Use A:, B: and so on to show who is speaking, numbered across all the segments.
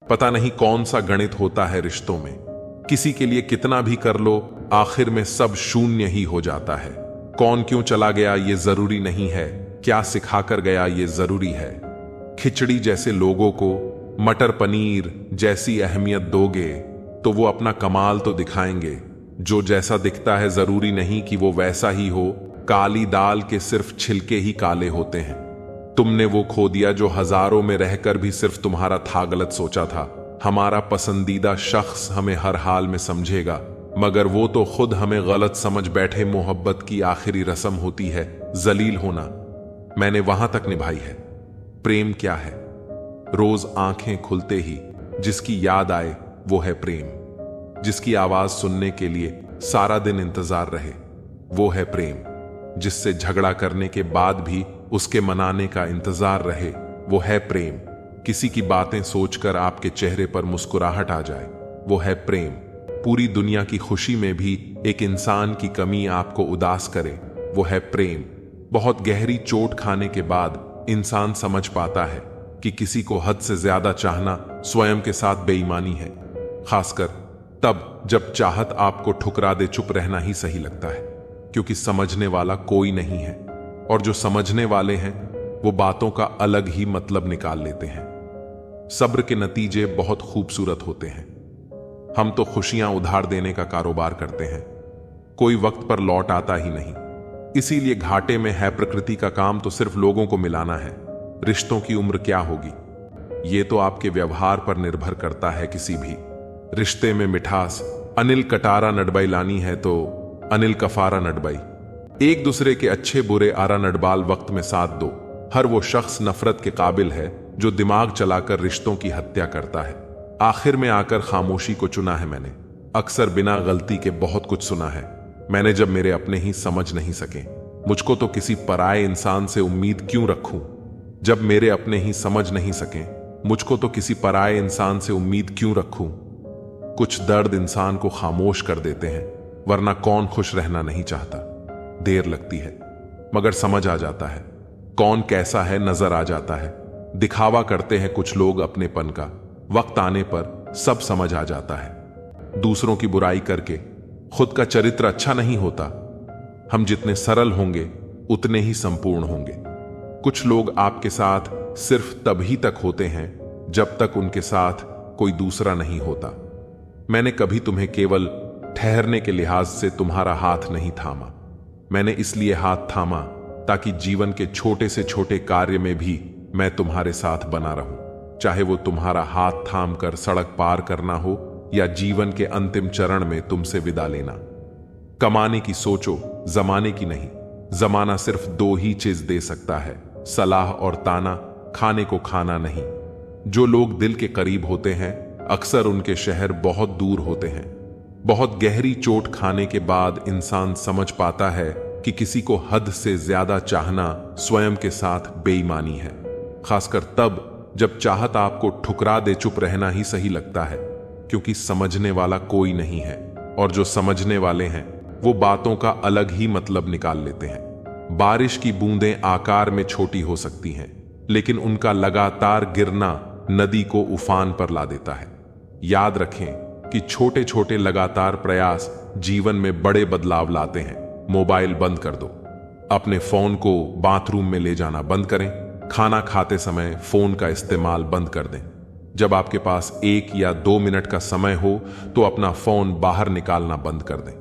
A: पता नहीं कौन सा गणित होता है रिश्तों में। किसी के लिए कितना भी कर लो, आखिर में सब शून्य ही हो जाता है। कौन क्यों चला गया ये जरूरी नहीं है, क्या सिखा कर गया ये जरूरी है। खिचड़ी जैसे लोगों को मटर पनीर जैसी अहमियत दोगे तो वो अपना कमाल तो दिखाएंगे। जो जैसा दिखता है जरूरी नहीं कि वो वैसा ही हो। काली दाल के सिर्फ छिलके ही काले होते हैं। तुमने वो खो दिया जो हजारों में रहकर भी सिर्फ तुम्हारा था गलत सोचा था। हमारा पसंदीदा शख्स हमें हर हाल में समझेगा, मगर वो तो खुद हमें गलत समझ बैठे। मोहब्बत की आखिरी रस्म होती है जलील होना। मैंने वहां तक निभाई है। प्रेम क्या है? रोज आंखें खुलते ही जिसकी याद आए वो है प्रेम। जिसकी आवाज सुनने के लिए सारा दिन इंतजार रहे वो है प्रेम। जिससे झगड़ा करने के बाद भी उसके मनाने का इंतजार रहे वो है प्रेम। किसी की बातें सोचकर आपके चेहरे पर मुस्कुराहट आ जाए वो है प्रेम। पूरी दुनिया की खुशी में भी एक इंसान की कमी आपको उदास करे वो है प्रेम। बहुत गहरी चोट खाने के बाद इंसान समझ पाता है कि किसी को हद से ज्यादा चाहना स्वयं के साथ बेईमानी है। खासकर तब जब चाहत आपको ठुकरा दे, चुप रहना ही सही लगता है, क्योंकि समझने वाला कोई नहीं है। और जो समझने वाले हैं वो बातों का अलग ही मतलब निकाल लेते हैं। सब्र के नतीजे बहुत खूबसूरत होते हैं। हम तो खुशियां उधार देने का कारोबार करते हैं, कोई वक्त पर लौट आता ही नहीं। इसीलिए घाटे में है प्रकृति का काम तो सिर्फ लोगों को मिलाना है। रिश्तों की उम्र क्या होगी ये तो आपके व्यवहार पर निर्भर करता है। किसी भी रिश्ते में मिठास अनिल कटारा नडबाई लानी है तो अनिल कफारा नडबाई। एक दूसरे के अच्छे बुरे आरा नडबाल वक्त में साथ दो। हर वो शख्स नफरत के काबिल है जो दिमाग चलाकर रिश्तों की हत्या करता है। आखिर में आकर खामोशी को चुना है मैंने। अक्सर बिना गलती के बहुत कुछ सुना है मैंने। जब मेरे अपने ही समझ नहीं सके मुझको तो किसी पराये इंसान से उम्मीद क्यों रखूं। जब मेरे अपने ही समझ नहीं सके मुझको तो किसी पराये इंसान से उम्मीद क्यों रखूं। कुछ दर्द इंसान को खामोश कर देते हैं, वरना कौन खुश रहना नहीं चाहता। देर लगती है मगर समझ आ जाता है। कौन कैसा है नजर आ जाता है। दिखावा करते हैं कुछ लोग अपनेपन का, वक्त आने पर सब समझ आ जाता है। दूसरों की बुराई करके खुद का चरित्र अच्छा नहीं होता। हम जितने सरल होंगे उतने ही संपूर्ण होंगे। कुछ लोग आपके साथ सिर्फ तभी तक होते हैं जब तक उनके साथ कोई दूसरा नहीं होता। मैंने कभी तुम्हें केवल ठहरने के लिहाज से तुम्हारा हाथ नहीं थामा। मैंने इसलिए हाथ थामा ताकि जीवन के छोटे से छोटे कार्य में भी मैं तुम्हारे साथ बना रहूं। चाहे वो तुम्हारा हाथ थाम कर सड़क पार करना हो या जीवन के अंतिम चरण में तुमसे विदा लेना। कमाने की सोचो, जमाने की नहीं। जमाना सिर्फ दो ही चीज दे सकता है, सलाह और ताना, खाने को खाना नहीं। जो लोग दिल के करीब होते हैं अक्सर उनके शहर बहुत दूर होते हैं। बहुत गहरी चोट खाने के बाद इंसान समझ पाता है कि किसी को हद से ज्यादा चाहना स्वयं के साथ बेईमानी है। खासकर तब जब चाहत आपको ठुकरा दे, चुप रहना ही सही लगता है, क्योंकि समझने वाला कोई नहीं है। और जो समझने वाले हैं वो बातों का अलग ही मतलब निकाल लेते हैं। बारिश की बूंदें आकार में छोटी हो सकती हैं, लेकिन उनका लगातार गिरना नदी को उफान पर ला देता है। याद रखें कि छोटे छोटे लगातार प्रयास जीवन में बड़े बदलाव लाते हैं। मोबाइल बंद कर दो, अपने फोन को बाथरूम में ले जाना बंद करें। खाना खाते समय फोन का इस्तेमाल बंद कर दें। जब आपके पास 1 या 2 मिनट का समय हो तो अपना फोन बाहर निकालना बंद कर दें।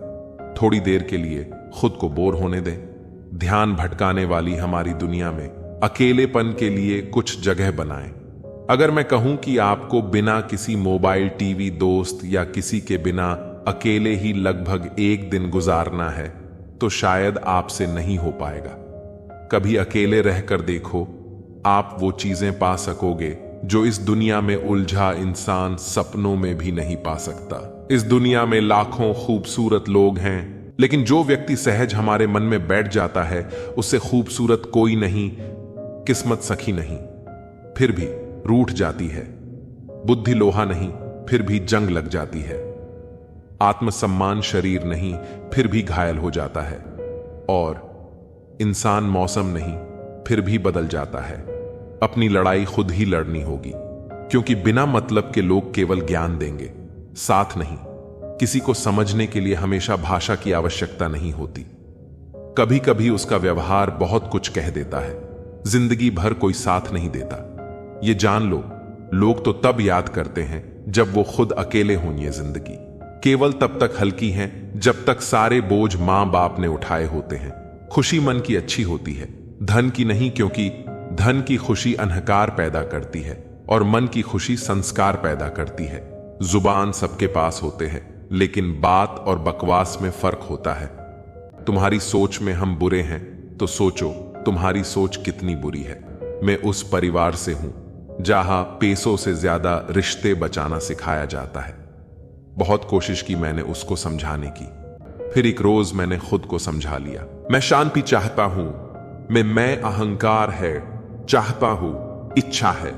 A: थोड़ी देर के लिए खुद को बोर होने दें। ध्यान भटकाने वाली हमारी दुनिया में अकेलेपन के लिए कुछ जगह बनाएं। अगर मैं कहूं कि आपको बिना किसी मोबाइल, टीवी, दोस्त या किसी के बिना अकेले ही लगभग 1 दिन गुजारना है तो शायद आपसे नहीं हो पाएगा। कभी अकेले रहकर देखो, आप वो चीजें पा सकोगे जो इस दुनिया में उलझा इंसान सपनों में भी नहीं पा सकता। इस दुनिया में लाखों खूबसूरत लोग हैं, लेकिन जो व्यक्ति सहज हमारे मन में बैठ जाता है उससे खूबसूरत कोई नहीं, किस्मत सखी नहीं, फिर भी रूठ जाती है। बुद्धि लोहा नहीं, फिर भी जंग लग जाती है। आत्मसम्मान शरीर नहीं, फिर भी घायल हो जाता है। और इंसान मौसम नहीं, फिर भी बदल जाता है। अपनी लड़ाई खुद ही लड़नी होगी। क्योंकि बिना मतलब के लोग केवल ज्ञान देंगे, साथ नहीं। किसी को समझने के लिए हमेशा भाषा की आवश्यकता नहीं होती। कभी कभी उसका व्यवहार बहुत कुछ कह देता है, जिंदगी भर कोई साथ नहीं देता। ये जान लो, लोग तो तब याद करते हैं जब वो खुद अकेले हों। ये जिंदगी केवल तब तक हल्की है जब तक सारे बोझ मां बाप ने उठाए होते हैं। खुशी मन की अच्छी होती है, धन की नहीं, क्योंकि धन की खुशी अहंकार पैदा करती है और मन की खुशी संस्कार पैदा करती है। जुबान सबके पास होते हैं, लेकिन बात और बकवास में फर्क होता है। तुम्हारी सोच में हम बुरे हैं तो सोचो तुम्हारी सोच कितनी बुरी है। मैं उस परिवार से हूं जहां पैसों से ज्यादा रिश्ते बचाना सिखाया जाता है। बहुत कोशिश की मैंने उसको समझाने की, फिर एक रोज मैंने खुद को समझा लिया। मैं शांति चाहता हूं, मैं अहंकार है चाहता हूं, इच्छा है।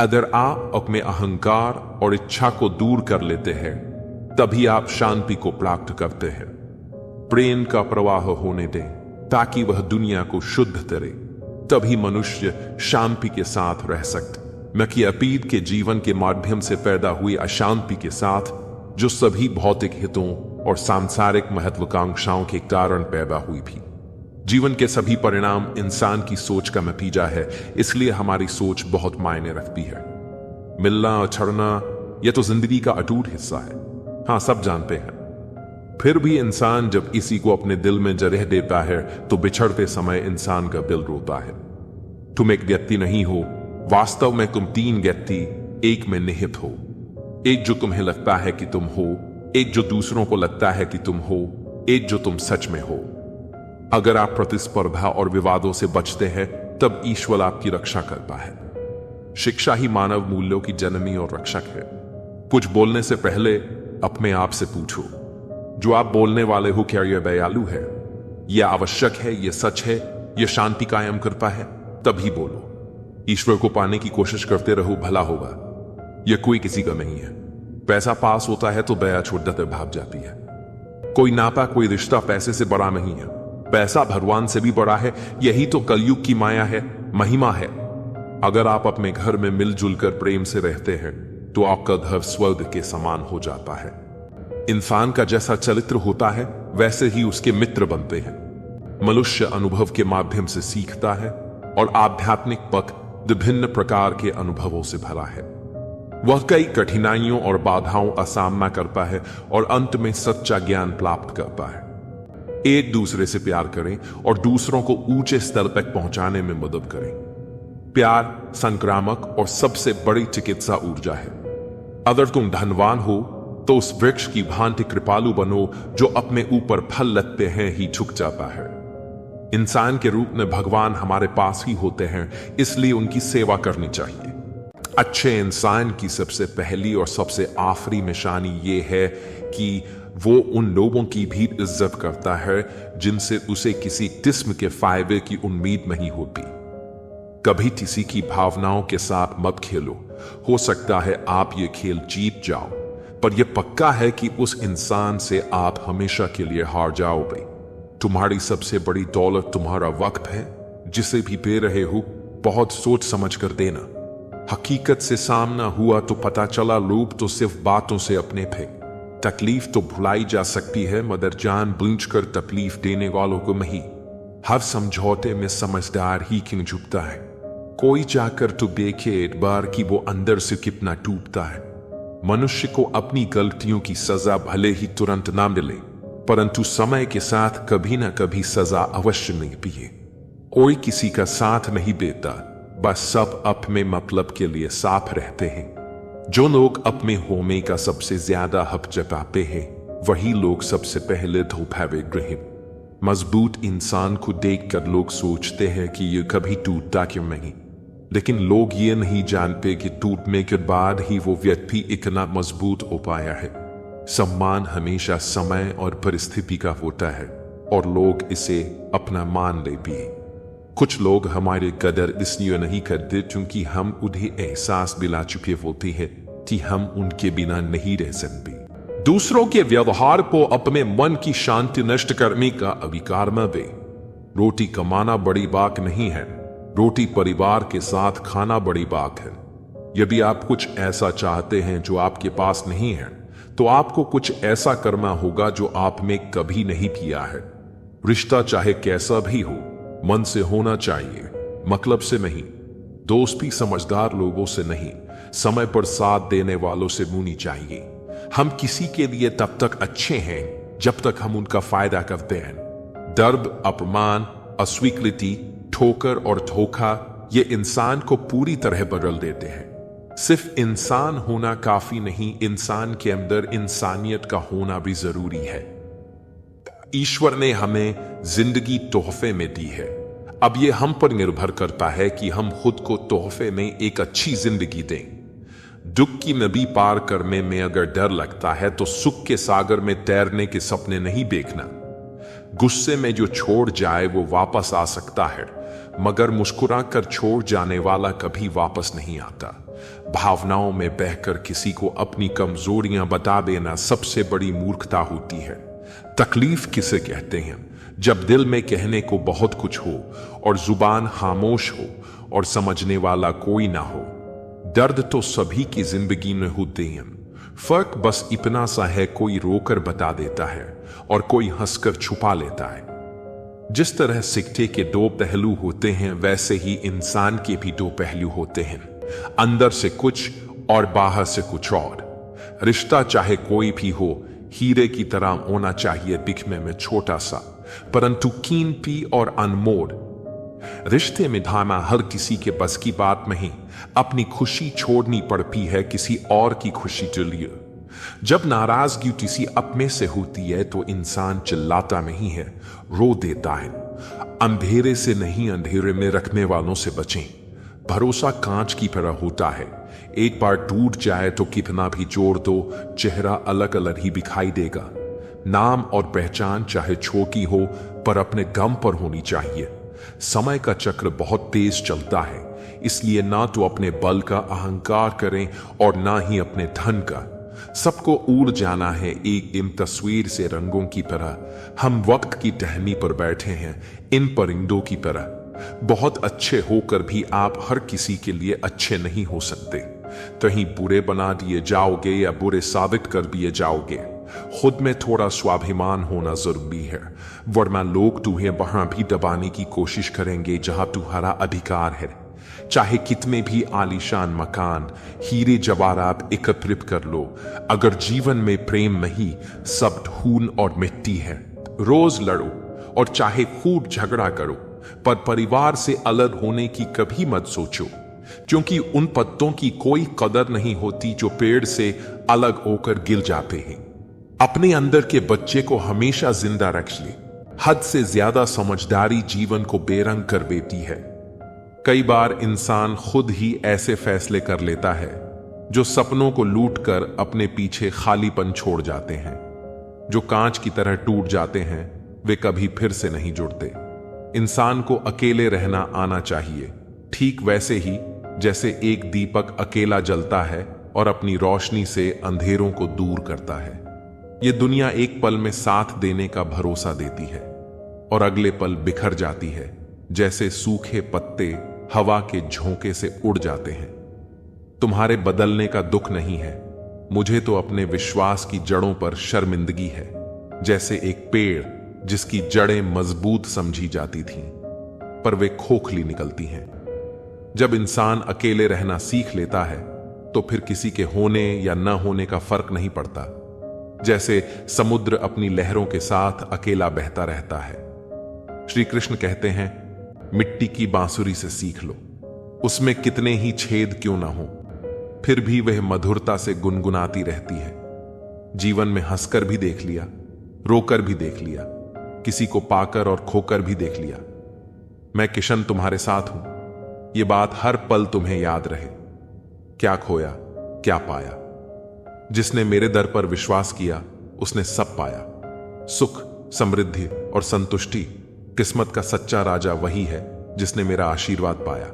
A: अगर आप अपने अहंकार और इच्छा को दूर कर लेते हैं तभी आप शांति को प्राप्त करते हैं। प्रेम का प्रवाह होने दें ताकि वह दुनिया को शुद्ध करे, तभी मनुष्य शांति के साथ रह सकते। न कि अतीत के जीवन के माध्यम से पैदा हुई अशांति के साथ, जो सभी भौतिक हितों और सांसारिक महत्वाकांक्षाओं के कारण पैदा हुई थी। जीवन के सभी परिणाम इंसान की सोच का नतीजा है, इसलिए हमारी सोच बहुत मायने रखती है। मिलना और छड़ना यह तो जिंदगी का अटूट हिस्सा है, हाँ सब जानते हैं। फिर भी इंसान जब इसी को अपने दिल में जगह देता है तो बिछड़ते समय इंसान का दिल रोता है। तुम एक व्यक्ति नहीं हो, वास्तव में तुम तीन व्यक्ति एक में निहित हो। एक जो तुम्हें लगता है कि तुम हो, एक जो दूसरों को लगता है कि तुम हो, एक जो तुम सच में हो। अगर आप प्रतिस्पर्धा और विवादों से बचते हैं तब ईश्वर आपकी रक्षा करता है। शिक्षा ही मानव मूल्यों की जननी और रक्षक है। कुछ बोलने से पहले अपने आप से पूछो, जो आप बोलने वाले हो क्या यह दयालु है, यह आवश्यक है, यह सच है, यह शांति कायम करता है, तभी बोलो। ईश्वर को पाने की कोशिश करते रहो, भला होगा। यह कोई किसी का नहीं है। पैसा पास होता है तो दया छोड़ते भाग जाती है। कोई नाता कोई रिश्ता पैसे से बड़ा नहीं है, पैसा भगवान से भी बड़ा है। यही तो कलयुग की माया है, महिमा है। अगर आप अपने घर में मिलजुल कर प्रेम से रहते हैं तो आपका घर स्वर्ग के समान हो जाता है। इंसान का जैसा चरित्र होता है वैसे ही उसके मित्र बनते हैं। मनुष्य अनुभव के माध्यम से सीखता है और आध्यात्मिक पथ विभिन्न प्रकार के अनुभवों से भरा है। वह कई कठिनाइयों और बाधाओं का सामना करता है और अंत में सच्चा ज्ञान प्राप्त करता है। एक दूसरे से प्यार करें और दूसरों को ऊंचे स्तर तक पहुंचाने में मदद करें। प्यार संक्रामक और सबसे बड़ी चिकित्सा ऊर्जा है। अगर तुम धनवान हो तो उस वृक्ष की भांति कृपालु बनो जो अपने ऊपर फल लगते हैं ही झुक जाता है। इंसान के रूप में भगवान हमारे पास ही होते हैं, इसलिए उनकी सेवा करनी चाहिए। अच्छे इंसान की सबसे पहली और सबसे आखिरी निशानी ये है कि वो उन लोगों की भी इज्जत करता है जिनसे उसे किसी किस्म के फायदे की उम्मीद नहीं होती। कभी किसी की भावनाओं के साथ मत खेलो। हो सकता है आप ये खेल जीत जाओ, पर यह पक्का है कि उस इंसान से आप हमेशा के लिए हार जाओगे। तुम्हारी सबसे बड़ी दौलत तुम्हारा वक्त है, जिसे भी दे रहे हो बहुत सोच समझ कर देना। हकीकत से सामना हुआ तो पता चला लोग तो सिर्फ बातों से अपने थे। तकलीफ तो भुलाई जा सकती है मगर जानबूझकर तकलीफ देने वालों को नहीं। हर समझौते में समझदार ही क्यों झुकता है। कोई जाकर तो देखे एक बार कि वो अंदर से कितना टूटता है। मनुष्य को अपनी गलतियों की सजा भले ही तुरंत ना मिले, परंतु समय के साथ कभी ना कभी सजा अवश्य मिलती है। कोई किसी का साथ नहीं देता, बस सब अपने मतलब के लिए साफ रहते हैं। जो लोग अपने होने का सबसे ज्यादा हक जताते हैं वही लोग सबसे पहले धोखाधड़ी हैं। मजबूत इंसान को देखकर लोग सोचते हैं कि ये कभी टूटता क्यों नहीं, लेकिन लोग ये नहीं जानते कि टूटने के बाद ही वो व्यक्ति इतना मजबूत हो पाया है। सम्मान हमेशा समय और परिस्थिति का होता है और लोग इसे अपना मान लेते हैं। कुछ लोग हमारे कदर इसलिए नहीं करते क्योंकि हम उन्हें एहसास दिला चुके होते हैं कि हम उनके बिना नहीं रह सकते। दूसरों के व्यवहार को अपने मन की शांति नष्ट करने का अधिकार न दे। रोटी कमाना बड़ी बात नहीं है, रोटी परिवार के साथ खाना बड़ी बात है। यदि आप कुछ ऐसा चाहते हैं जो आपके पास नहीं है, तो आपको कुछ ऐसा करना होगा जो आप में कभी नहीं किया है। रिश्ता चाहे कैसा भी हो, मन से होना चाहिए, मतलब से नहीं। दोस्ती समझदार लोगों से नहीं, समय पर साथ देने वालों से होनी चाहिए। हम किसी के लिए तब तक अच्छे हैं जब तक हम उनका फायदा करते हैं। दर्द, अपमान, अस्वीकृति, ठोकर और धोखा ये इंसान को पूरी तरह बदल देते हैं। सिर्फ इंसान होना काफी नहीं, इंसान के अंदर इंसानियत का होना भी जरूरी है। ईश्वर ने हमें जिंदगी तोहफे में दी है। अब ये हम पर निर्भर करता है कि हम खुद को तोहफे में एक अच्छी जिंदगी दें। दुख की नदी पार करने में अगर डर लगता है तो सुख के सागर में तैरने के सपने नहीं देखना। गुस्से में जो छोड़ जाए वो वापस आ सकता है, मगर मुस्कुरा कर छोड़ जाने वाला कभी वापस नहीं आता। भावनाओं में बहकर किसी को अपनी कमजोरियां बता देना सबसे बड़ी मूर्खता होती है। तकलीफ किसे कहते हैं? जब दिल में कहने को बहुत कुछ हो और जुबान खामोश हो और समझने वाला कोई ना हो। दर्द तो सभी की जिंदगी में होते हैं, फर्क बस इतना सा है, कोई रोकर बता देता है और कोई हंसकर छुपा लेता है। जिस तरह सिक्के के दो पहलू होते हैं, वैसे ही इंसान के भी दो पहलू होते हैं, अंदर से कुछ और बाहर से कुछ और। रिश्ता चाहे कोई भी हो, हीरे की तरह होना चाहिए, दिखने में छोटा सा परंतु कीमती और अनमोल। रिश्ते में धामा हर किसी के बस की बात नहीं, अपनी खुशी छोड़नी पड़ती है किसी और की खुशी के लिए। जब नाराजगी किसी अपने से होती है तो इंसान चिल्लाता नहीं है, रो देता है। अंधेरे से नहीं, अंधेरे में रखने वालों से बचें। भरोसा कांच की तरह होता है, एक बार टूट जाए तो कितना भी जोड़ दो, चेहरा अलग अलग ही दिखाई देगा। नाम और पहचान चाहे छोटी हो पर अपने गम पर होनी चाहिए। समय का चक्र बहुत तेज चलता है, इसलिए ना तो अपने बल का अहंकार करें और ना ही अपने धन का। सबको उड़ जाना है एक इन तस्वीर से रंगों की तरह। हम वक्त की टहनी पर बैठे हैं इन परिंदों की तरह। बहुत अच्छे होकर भी आप हर किसी के लिए अच्छे नहीं हो सकते। कहीं बुरे बना दिए जाओगे या बुरे साबित कर दिए जाओगे। खुद में थोड़ा स्वाभिमान होना जरूरी है, वरना लोग तुम्हें वहां भी दबाने की कोशिश करेंगे जहां तुम्हारा अधिकार है। चाहे कितने भी आलीशान मकान, हीरे जवाहरात एकत्रित कर लो, अगर जीवन में प्रेम नहीं, सब धूल और मिट्टी है। रोज लड़ो और चाहे खूब झगड़ा करो, पर परिवार से अलग होने की कभी मत सोचो, क्योंकि उन पत्तों की कोई कदर नहीं होती जो पेड़ से अलग होकर गिर जाते हैं। अपने अंदर के बच्चे को हमेशा जिंदा रख ले। हद से ज्यादा समझदारी जीवन को बेरंग कर देती है। कई बार इंसान खुद ही ऐसे फैसले कर लेता है जो सपनों को लूटकर अपने पीछे खालीपन छोड़ जाते हैं। जो कांच की तरह टूट जाते हैं वे कभी फिर से नहीं जुड़ते। इंसान को अकेले रहना आना चाहिए, ठीक वैसे ही जैसे एक दीपक अकेला जलता है और अपनी रोशनी से अंधेरों को दूर करता है। ये दुनिया एक पल में साथ देने का भरोसा देती है और अगले पल बिखर जाती है, जैसे सूखे पत्ते हवा के झोंके से उड़ जाते हैं। तुम्हारे बदलने का दुख नहीं है, मुझे तो अपने विश्वास की जड़ों पर शर्मिंदगी है। जैसे एक पेड़ जिसकी जड़ें मजबूत समझी जाती थीं, पर वे खोखली निकलती हैं। जब इंसान अकेले रहना सीख लेता है तो फिर किसी के होने या न होने का फर्क नहीं पड़ता। जैसे समुद्र अपनी लहरों के साथ अकेला बहता रहता है। श्री कृष्ण कहते हैं, मिट्टी की बांसुरी से सीख लो, उसमें कितने ही छेद क्यों ना हो, फिर भी वह मधुरता से गुनगुनाती रहती है। जीवन में हंसकर भी देख लिया, रोकर भी देख लिया, किसी को पाकर और खोकर भी देख लिया। मैं किशन तुम्हारे साथ हूं, ये बात हर पल तुम्हें याद रहे। क्या खोया क्या पाया, जिसने मेरे दर पर विश्वास किया उसने सब पाया। सुख, समृद्धि और संतुष्टि। किस्मत का सच्चा राजा वही है जिसने मेरा आशीर्वाद पाया।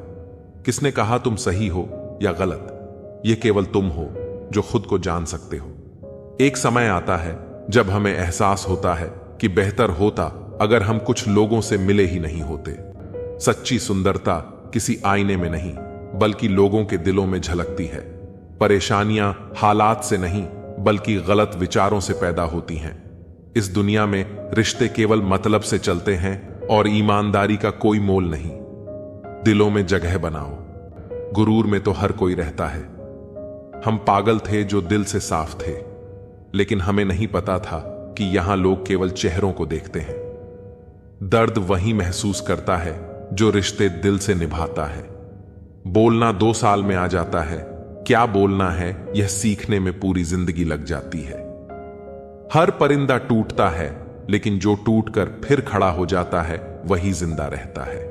A: किसने कहा तुम सही हो या गलत, यह केवल तुम हो जो खुद को जान सकते हो। एक समय आता है जब हमें एहसास होता है कि बेहतर होता अगर हम कुछ लोगों से मिले ही नहीं होते। सच्ची सुंदरता किसी आईने में नहीं, बल्कि लोगों के दिलों में झलकती है। परेशानियां हालात से नहीं बल्कि गलत विचारों से पैदा होती हैं। इस दुनिया में रिश्ते केवल मतलब से चलते हैं और ईमानदारी का कोई मोल नहीं। दिलों में जगह बनाओ। गुरूर में तो हर कोई रहता है। हम पागल थे जो दिल से साफ थे, लेकिन हमें नहीं पता था कि यहां लोग केवल चेहरों को देखते हैं। दर्द वही महसूस करता है जो रिश्ते दिल से निभाता है। बोलना 2 साल में आ जाता है, क्या बोलना है यह सीखने में पूरी जिंदगी लग जाती है। हर परिंदा टूटता है, लेकिन जो टूटकर फिर खड़ा हो जाता है वही जिंदा रहता है।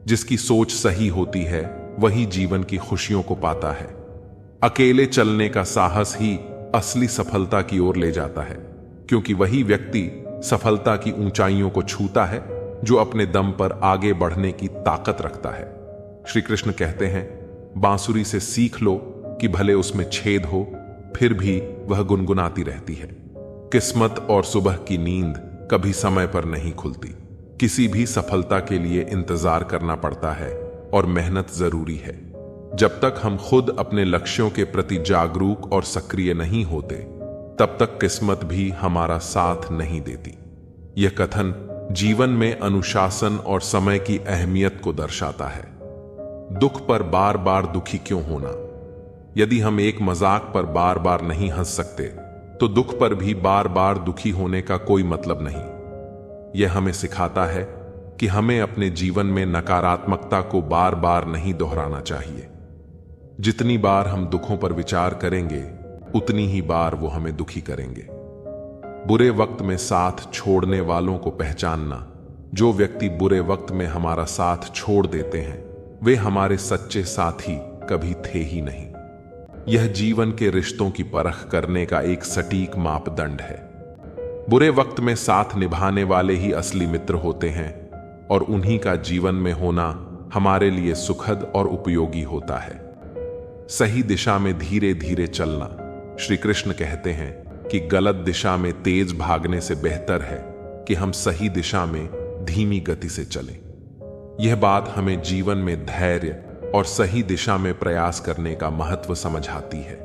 A: जिसकी सोच सही होती है वही जीवन की खुशियों को पाता है। अकेले चलने का साहस ही असली सफलता की ओर ले जाता है, क्योंकि वही व्यक्ति सफलता की ऊंचाइयों को छूता है जो अपने दम पर आगे बढ़ने की ताकत रखता है। श्री कृष्ण कहते हैं, बांसुरी से सीख लो कि भले उसमें छेद हो फिर भी वह गुनगुनाती रहती है। किस्मत और सुबह की नींद कभी समय पर नहीं खुलती। किसी भी सफलता के लिए इंतजार करना पड़ता है और मेहनत जरूरी है। जब तक हम खुद अपने लक्ष्यों के प्रति जागरूक और सक्रिय नहीं होते, तब तक किस्मत भी हमारा साथ नहीं देती। यह कथन जीवन में अनुशासन और समय की अहमियत को दर्शाता है। दुख पर बार बार दुखी क्यों होना? यदि हम एक मजाक पर बार बार नहीं हंस सकते, तो दुख पर भी बार बार दुखी होने का कोई मतलब नहीं। यह हमें सिखाता है कि हमें अपने जीवन में नकारात्मकता को बार बार नहीं दोहराना चाहिए। जितनी बार हम दुखों पर विचार करेंगे, उतनी ही बार वो हमें दुखी करेंगे। बुरे वक्त में साथ छोड़ने वालों को पहचानना। जो व्यक्ति बुरे वक्त में हमारा साथ छोड़ देते हैं, वे हमारे सच्चे साथी कभी थे ही नहीं। यह जीवन के रिश्तों की परख करने का एक सटीक मापदंड है। बुरे वक्त में साथ निभाने वाले ही असली मित्र होते हैं और उन्हीं का जीवन में होना हमारे लिए सुखद और उपयोगी होता है। सही दिशा में धीरे धीरे चलना। श्री कृष्ण कहते हैं कि गलत दिशा में तेज भागने से बेहतर है कि हम सही दिशा में धीमी गति से चलें। यह बात हमें जीवन में धैर्य और सही दिशा में प्रयास करने का महत्व समझाती है।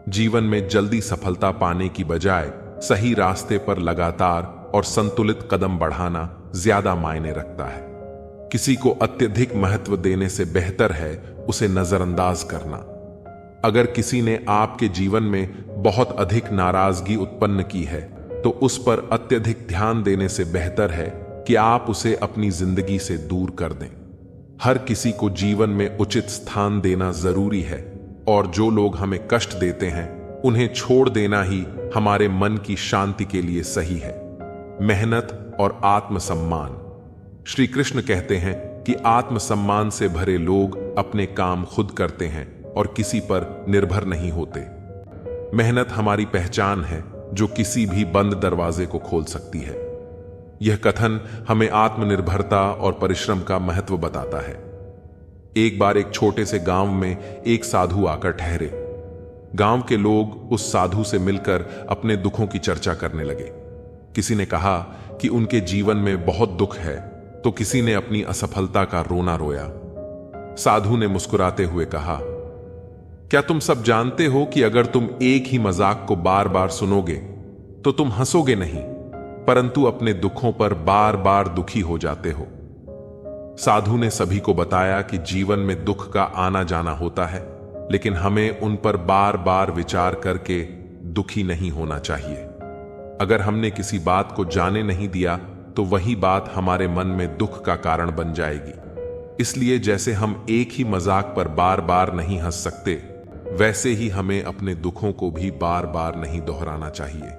A: जीवन में जल्दी सफलता पाने की बजाय सही रास्ते पर लगातार और संतुलित कदम बढ़ाना ज्यादा मायने रखता है। किसी को अत्यधिक महत्व देने से बेहतर है उसे नजरअंदाज करना। अगर किसी ने आपके जीवन में बहुत अधिक नाराजगी उत्पन्न की है, तो उस पर अत्यधिक ध्यान देने से बेहतर है कि आप उसे अपनी जिंदगी से दूर कर दें। हर किसी को जीवन में उचित स्थान देना जरूरी है, और जो लोग हमें कष्ट देते हैं उन्हें छोड़ देना ही हमारे मन की शांति के लिए सही है। मेहनत और आत्मसम्मान। श्री कृष्ण कहते हैं कि आत्मसम्मान से भरे लोग अपने काम खुद करते हैं और किसी पर निर्भर नहीं होते। मेहनत हमारी पहचान है जो किसी भी बंद दरवाजे को खोल सकती है। यह कथन हमें आत्मनिर्भरता और परिश्रम का महत्व बताता है। एक बार एक छोटे से गांव में एक साधु आकर ठहरे। गांव के लोग उस साधु से मिलकर अपने दुखों की चर्चा करने लगे। किसी ने कहा कि उनके जीवन में बहुत दुख है, तो किसी ने अपनी असफलता का रोना रोया। साधु ने मुस्कुराते हुए कहा, क्या तुम सब जानते हो कि अगर तुम एक ही मजाक को बार बार सुनोगे तो तुम हंसोगे नहीं, परंतु अपने दुखों पर बार बार दुखी हो जाते हो। साधु ने सभी को बताया कि जीवन में दुख का आना जाना होता है, लेकिन हमें उन पर बार बार विचार करके दुखी नहीं होना चाहिए। अगर हमने किसी बात को जाने नहीं दिया तो वही बात हमारे मन में दुख का कारण बन जाएगी। इसलिए जैसे हम एक ही मजाक पर बार बार नहीं हंस सकते, वैसे ही हमें अपने दुखों को भी बार बार नहीं दोहराना चाहिए।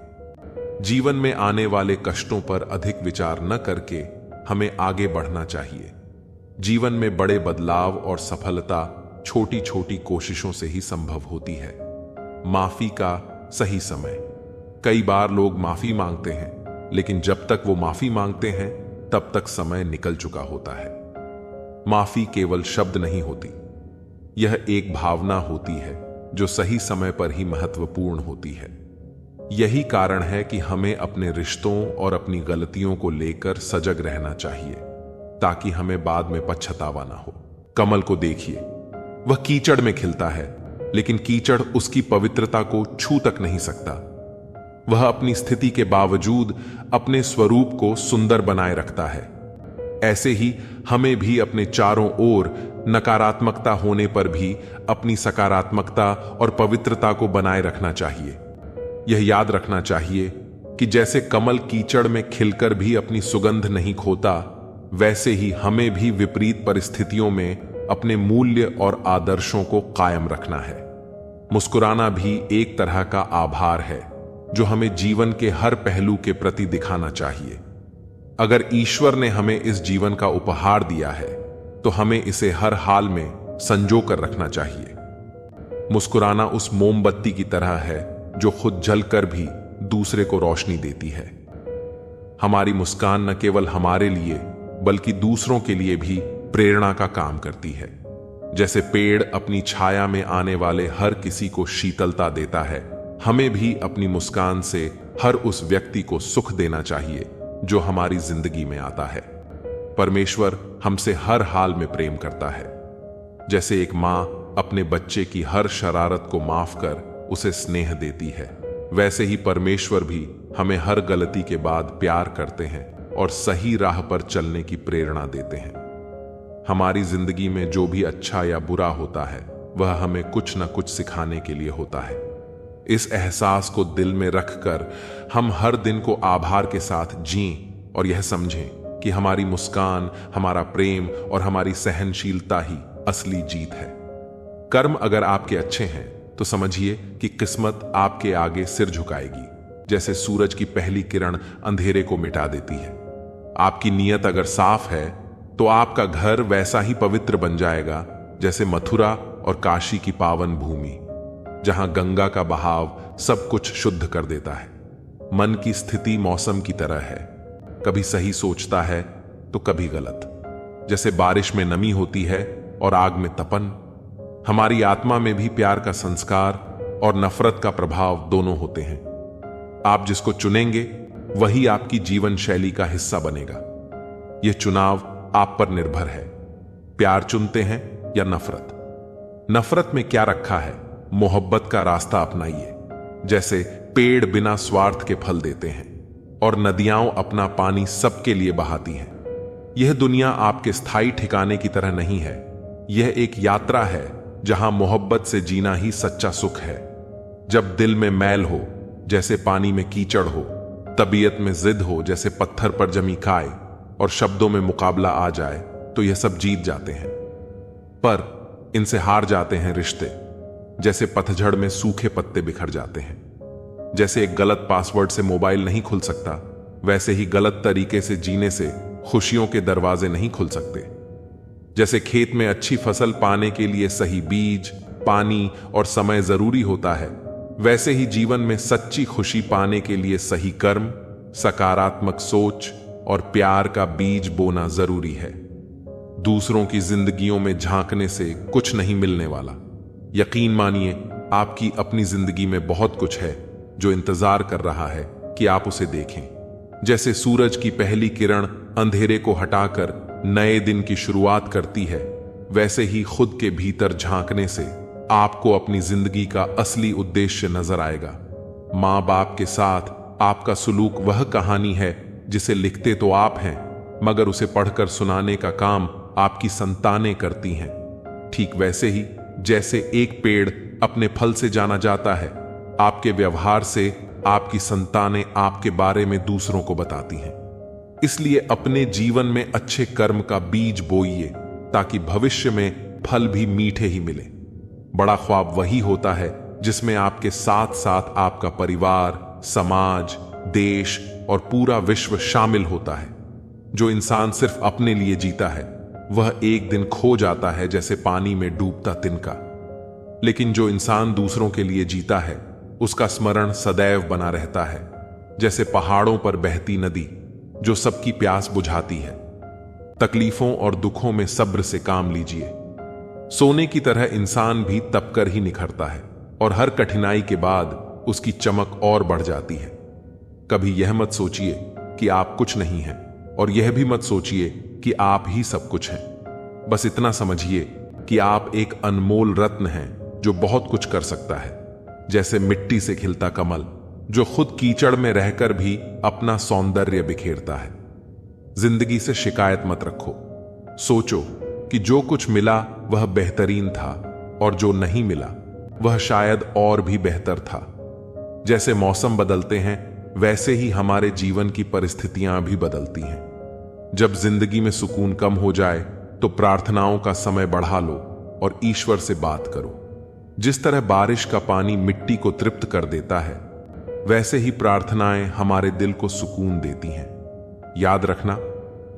A: जीवन में आने वाले कष्टों पर अधिक विचार न करके हमें आगे बढ़ना चाहिए। जीवन में बड़े बदलाव और सफलता छोटी छोटी कोशिशों से ही संभव होती है। माफी का सही समय। कई बार लोग माफी मांगते हैं, लेकिन जब तक वो माफी मांगते हैं तब तक समय निकल चुका होता है। माफी केवल शब्द नहीं होती, यह एक भावना होती है जो सही समय पर ही महत्वपूर्ण होती है। यही कारण है कि हमें अपने रिश्तों और अपनी गलतियों को लेकर सजग रहना चाहिए, ताकि हमें बाद में पछतावा ना हो। कमल को देखिए, वह कीचड़ में खिलता है, लेकिन कीचड़ उसकी पवित्रता को छू तक नहीं सकता। वह अपनी स्थिति के बावजूद अपने स्वरूप को सुंदर बनाए रखता है। ऐसे ही हमें भी अपने चारों ओर नकारात्मकता होने पर भी अपनी सकारात्मकता और पवित्रता को बनाए रखना चाहिए। यह याद रखना चाहिए कि जैसे कमल कीचड़ में खिलकर भी अपनी सुगंध नहीं खोता, वैसे ही हमें भी विपरीत परिस्थितियों में अपने मूल्य और आदर्शों को कायम रखना है। मुस्कुराना भी एक तरह का आभार है जो हमें जीवन के हर पहलू के प्रति दिखाना चाहिए। अगर ईश्वर ने हमें इस जीवन का उपहार दिया है तो हमें इसे हर हाल में संजो कर रखना चाहिए। मुस्कुराना उस मोमबत्ती की तरह है जो खुद जलकर भी दूसरे को रोशनी देती है। हमारी मुस्कान न केवल हमारे लिए बल्कि दूसरों के लिए भी प्रेरणा का काम करती है। जैसे पेड़ अपनी छाया में आने वाले हर किसी को शीतलता देता है, हमें भी अपनी मुस्कान से हर उस व्यक्ति को सुख देना चाहिए जो हमारी जिंदगी में आता है। परमेश्वर हमसे हर हाल में प्रेम करता है। जैसे एक मां अपने बच्चे की हर शरारत को माफ कर उसे स्नेह देती है, वैसे ही परमेश्वर भी हमें हर गलती के बाद प्यार करते हैं और सही राह पर चलने की प्रेरणा देते हैं। हमारी जिंदगी में जो भी अच्छा या बुरा होता है वह हमें कुछ न कुछ सिखाने के लिए होता है। इस एहसास को दिल में रखकर हम हर दिन को आभार के साथ जिएं और यह समझें कि हमारी मुस्कान, हमारा प्रेम और हमारी सहनशीलता ही असली जीत है। कर्म अगर आपके अच्छे हैं तो समझिए कि किस्मत आपके आगे सिर झुकाएगी। जैसे सूरज की पहली किरण अंधेरे को मिटा देती है। आपकी नीयत अगर साफ है तो आपका घर वैसा ही पवित्र बन जाएगा जैसे मथुरा और काशी की पावन भूमि, जहां गंगा का बहाव सब कुछ शुद्ध कर देता है। मन की स्थिति मौसम की तरह है, कभी सही सोचता है तो कभी गलत। जैसे बारिश में नमी होती है और आग में तपन, हमारी आत्मा में भी प्यार का संस्कार और नफरत का प्रभाव दोनों होते हैं। आप जिसको चुनेंगे वही आपकी जीवन शैली का हिस्सा बनेगा। यह चुनाव आप पर निर्भर है। प्यार चुनते हैं या नफरत? नफरत में क्या रखा है? मोहब्बत का रास्ता अपनाइए। जैसे पेड़ बिना स्वार्थ के फल देते हैं और नदियां अपना पानी सबके लिए बहाती हैं। यह दुनिया आपके स्थायी ठिकाने की तरह नहीं है। यह एक यात्रा है जहां मोहब्बत से जीना ही सच्चा सुख है। जब दिल में मैल हो जैसे पानी में कीचड़ हो, तबीयत में जिद हो जैसे पत्थर पर जमी काय, और शब्दों में मुकाबला आ जाए तो यह सब जीत जाते हैं, पर इनसे हार जाते हैं रिश्ते। जैसे पतझड़ में सूखे पत्ते बिखर जाते हैं। जैसे एक गलत पासवर्ड से मोबाइल नहीं खुल सकता, वैसे ही गलत तरीके से जीने से खुशियों के दरवाजे नहीं खुल सकते। जैसे खेत में अच्छी फसल पाने के लिए सही बीज, पानी और समय जरूरी होता है, वैसे ही जीवन में सच्ची खुशी पाने के लिए सही कर्म, सकारात्मक सोच और प्यार का बीज बोना जरूरी है। दूसरों की जिंदगियों में झांकने से कुछ नहीं मिलने वाला। यकीन मानिए, आपकी अपनी जिंदगी में बहुत कुछ है जो इंतजार कर रहा है कि आप उसे देखें। जैसे सूरज की पहली किरण अंधेरे को हटाकर नए दिन की शुरुआत करती है, वैसे ही खुद के भीतर झांकने से आपको अपनी जिंदगी का असली उद्देश्य नजर आएगा। मां बाप के साथ आपका सुलूक वह कहानी है जिसे लिखते तो आप हैं, मगर उसे पढ़कर सुनाने का काम आपकी संतानें करती हैं। ठीक वैसे ही जैसे एक पेड़ अपने फल से जाना जाता है, आपके व्यवहार से आपकी संतानें आपके बारे में दूसरों को बताती हैं। इसलिए अपने जीवन में अच्छे कर्म का बीज बोइए ताकि भविष्य में फल भी मीठे ही मिले। बड़ा ख्वाब वही होता है जिसमें आपके साथ साथ आपका परिवार, समाज, देश और पूरा विश्व शामिल होता है। जो इंसान सिर्फ अपने लिए जीता है वह एक दिन खो जाता है जैसे पानी में डूबता तिनका, लेकिन जो इंसान दूसरों के लिए जीता है उसका स्मरण सदैव बना रहता है, जैसे पहाड़ों पर बहती नदी जो सबकी प्यास बुझाती है। तकलीफों और दुखों में सब्र से काम लीजिए। सोने की तरह इंसान भी तपकर ही निखरता है और हर कठिनाई के बाद उसकी चमक और बढ़ जाती है। कभी यह मत सोचिए कि आप कुछ नहीं हैं और यह भी मत सोचिए कि आप ही सब कुछ हैं। बस इतना समझिए कि आप एक अनमोल रत्न हैं जो बहुत कुछ कर सकता है, जैसे मिट्टी से खिलता कमल जो खुद कीचड़ में रहकर भी अपना सौंदर्य बिखेरता है। जिंदगी से शिकायत मत रखो। सोचो कि जो कुछ मिला वह बेहतरीन था और जो नहीं मिला वह शायद और भी बेहतर था। जैसे मौसम बदलते हैं वैसे ही हमारे जीवन की परिस्थितियां भी बदलती हैं। जब जिंदगी में सुकून कम हो जाए तो प्रार्थनाओं का समय बढ़ा लो और ईश्वर से बात करो। जिस तरह बारिश का पानी मिट्टी को तृप्त कर देता है, वैसे ही प्रार्थनाएं हमारे दिल को सुकून देती हैं। याद रखना,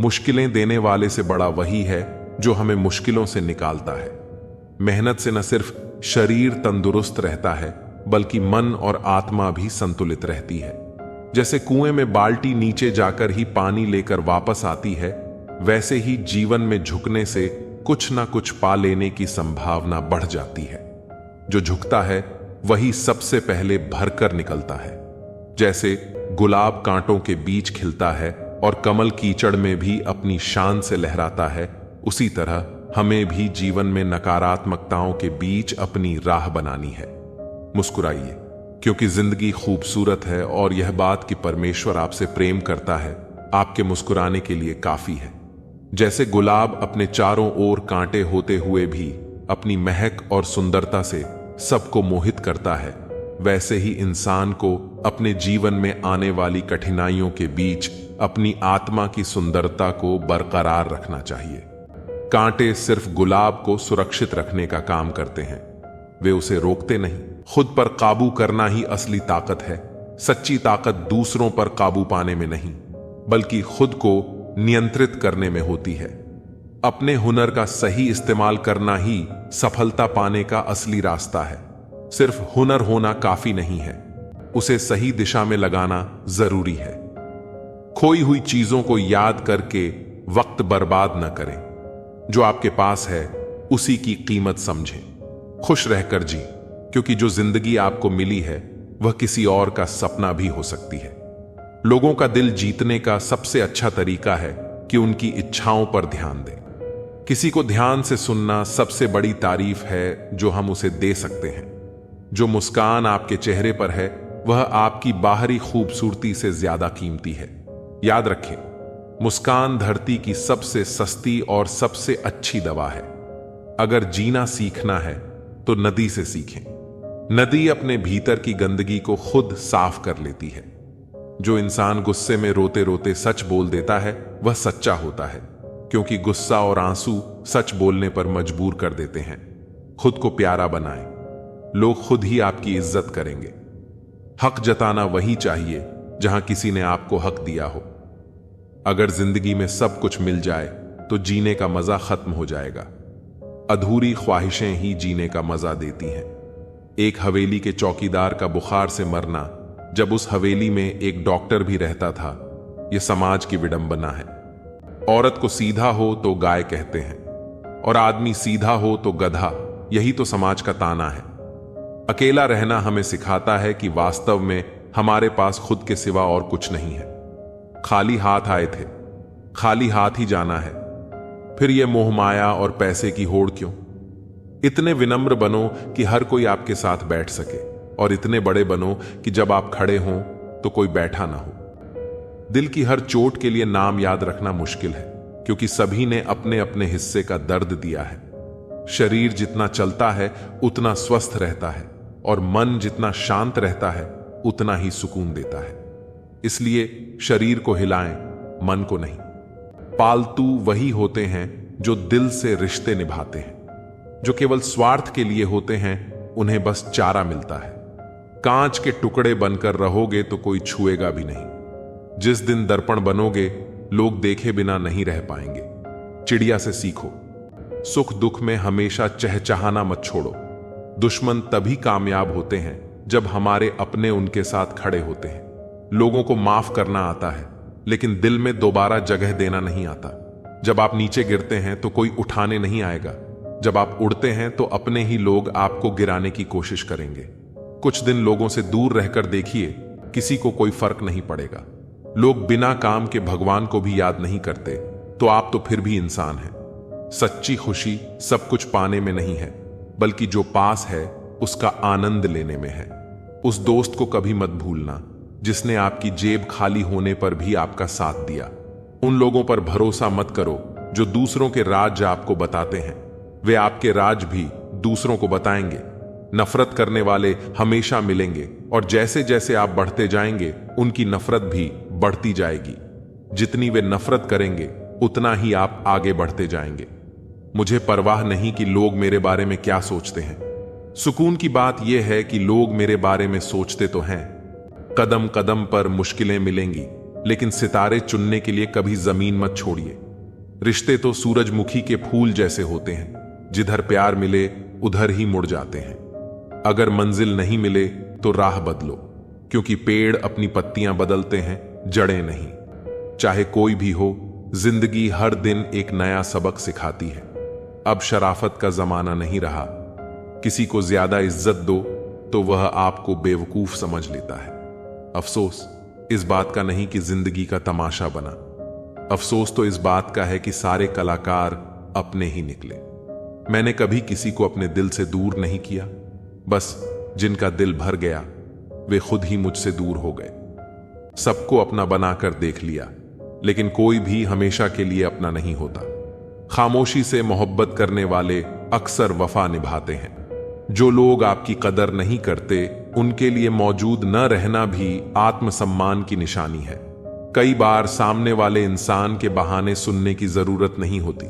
A: मुश्किलें देने वाले से बड़ा वही है जो हमें मुश्किलों से निकालता है। मेहनत से न सिर्फ शरीर तंदुरुस्त रहता है बल्कि मन और आत्मा भी संतुलित रहती है। जैसे कुएं में बाल्टी नीचे जाकर ही पानी लेकर वापस आती है, वैसे ही जीवन में झुकने से कुछ ना कुछ पा लेने की संभावना बढ़ जाती है। जो झुकता है वही सबसे पहले भरकर निकलता है। जैसे गुलाब कांटों के बीच खिलता है और कमल कीचड़ में भी अपनी शान से लहराता है, उसी तरह हमें भी जीवन में नकारात्मकताओं के बीच अपनी राह बनानी है। मुस्कुराइए, क्योंकि जिंदगी खूबसूरत है और यह बात कि परमेश्वर आपसे प्रेम करता है आपके मुस्कुराने के लिए काफी है। जैसे गुलाब अपने चारों ओर कांटे होते हुए भी अपनी महक और सुंदरता से सबको मोहित करता है, वैसे ही इंसान को अपने जीवन में आने वाली कठिनाइयों के बीच अपनी आत्मा की सुंदरता को बरकरार रखना चाहिए। कांटे सिर्फ गुलाब को सुरक्षित रखने का काम करते हैं, वे उसे रोकते नहीं। खुद पर काबू करना ही असली ताकत है। सच्ची ताकत दूसरों पर काबू पाने में नहीं, बल्कि खुद को नियंत्रित करने में होती है। अपने हुनर का सही इस्तेमाल करना ही सफलता पाने का असली रास्ता है। सिर्फ हुनर होना काफी नहीं है, उसे सही दिशा में लगाना जरूरी है। खोई हुई चीजों को याद करके वक्त बर्बाद न करें। जो आपके पास है उसी की कीमत समझें। खुश रहकर जी, क्योंकि जो जिंदगी आपको मिली है वह किसी और का सपना भी हो सकती है। लोगों का दिल जीतने का सबसे अच्छा तरीका है कि उनकी इच्छाओं पर ध्यान दें। किसी को ध्यान से सुनना सबसे बड़ी तारीफ है जो हम उसे दे सकते हैं। जो मुस्कान आपके चेहरे पर है वह आपकी बाहरी खूबसूरती से ज्यादा कीमती है। याद रखें, मुस्कान धरती की सबसे सस्ती और सबसे अच्छी दवा है। अगर जीना सीखना है तो नदी से सीखें। नदी अपने भीतर की गंदगी को खुद साफ कर लेती है। जो इंसान गुस्से में रोते रोते सच बोल देता है वह सच्चा होता है, क्योंकि गुस्सा और आंसू सच बोलने पर मजबूर कर देते हैं। खुद को प्यारा बनाएं, लोग खुद ही आपकी इज्जत करेंगे। हक जताना वही चाहिए जहां किसी ने आपको हक दिया हो। अगर जिंदगी में सब कुछ मिल जाए तो जीने का मजा खत्म हो जाएगा। अधूरी ख्वाहिशें ही जीने का मजा देती हैं। एक हवेली के चौकीदार का बुखार से मरना, जब उस हवेली में एक डॉक्टर भी रहता था, यह समाज की विडंबना है। औरत को सीधा हो तो गाय कहते हैं और आदमी सीधा हो तो गधा, यही तो समाज का ताना है। अकेला रहना हमें सिखाता है कि वास्तव में हमारे पास खुद के सिवा और कुछ नहीं है। खाली हाथ आए थे, खाली हाथ ही जाना है। फिर यह मोह माया और पैसे की होड़ क्यों? इतने विनम्र बनो कि हर कोई आपके साथ बैठ सके, और इतने बड़े बनो कि जब आप खड़े हों तो कोई बैठा ना हो। दिल की हर चोट के लिए नाम याद रखना मुश्किल है, क्योंकि सभी ने अपने अपने हिस्से का दर्द दिया है। शरीर जितना चलता है उतना स्वस्थ रहता है, और मन जितना शांत रहता है उतना ही सुकून देता है। इसलिए शरीर को हिलाएं, मन को नहीं। पालतू वही होते हैं जो दिल से रिश्ते निभाते हैं। जो केवल स्वार्थ के लिए होते हैं उन्हें बस चारा मिलता है। कांच के टुकड़े बनकर रहोगे तो कोई छुएगा भी नहीं। जिस दिन दर्पण बनोगे लोग देखे बिना नहीं रह पाएंगे। चिड़िया से सीखो, सुख दुख में हमेशा चहचहाना मत छोड़ो। दुश्मन तभी कामयाब होते हैं जब हमारे अपने उनके साथ खड़े होते हैं। लोगों को माफ करना आता है, लेकिन दिल में दोबारा जगह देना नहीं आता। जब आप नीचे गिरते हैं तो कोई उठाने नहीं आएगा। जब आप उड़ते हैं तो अपने ही लोग आपको गिराने की कोशिश करेंगे। कुछ दिन लोगों से दूर रहकर देखिए, किसी को कोई फर्क नहीं पड़ेगा। लोग बिना काम के भगवान को भी याद नहीं करते, तो आप तो फिर भी इंसान हैं। सच्ची खुशी सब कुछ पाने में नहीं है, बल्कि जो पास है उसका आनंद लेने में है। उस दोस्त को कभी मत भूलना जिसने आपकी जेब खाली होने पर भी आपका साथ दिया। उन लोगों पर भरोसा मत करो जो दूसरों के राज आपको बताते हैं, वे आपके राज भी दूसरों को बताएंगे। नफरत करने वाले हमेशा मिलेंगे और जैसे जैसे आप बढ़ते जाएंगे उनकी नफरत भी बढ़ती जाएगी। जितनी वे नफरत करेंगे उतना ही आप आगे बढ़ते जाएंगे। मुझे परवाह नहीं कि लोग मेरे बारे में क्या सोचते हैं। सुकून की बात यह है कि लोग मेरे बारे में सोचते तो हैं। कदम कदम पर मुश्किलें मिलेंगी, लेकिन सितारे चुनने के लिए कभी जमीन मत छोड़िए। रिश्ते तो सूरजमुखी के फूल जैसे होते हैं, जिधर प्यार मिले उधर ही मुड़ जाते हैं। अगर मंजिल नहीं मिले तो राह बदलो, क्योंकि पेड़ अपनी पत्तियां बदलते हैं, जड़ें नहीं। चाहे कोई भी हो, जिंदगी हर दिन एक नया सबक सिखाती है। अब शराफत का जमाना नहीं रहा। किसी को ज्यादा इज्जत दो तो वह आपको बेवकूफ समझ लेता है। अफसोस इस बात का नहीं कि जिंदगी का तमाशा बना। अफसोस तो इस बात का है कि सारे कलाकार अपने ही निकले। मैंने कभी किसी को अपने दिल से दूर नहीं किया, बस जिनका दिल भर गया वे खुद ही मुझसे दूर हो गए। सबको अपना बनाकर देख लिया, लेकिन कोई भी हमेशा के लिए अपना नहीं होता। खामोशी से मोहब्बत करने वाले अक्सर वफा निभाते हैं। जो लोग आपकी कदर नहीं करते उनके लिए मौजूद न रहना भी आत्मसम्मान की निशानी है। कई बार सामने वाले इंसान के बहाने सुनने की जरूरत नहीं होती,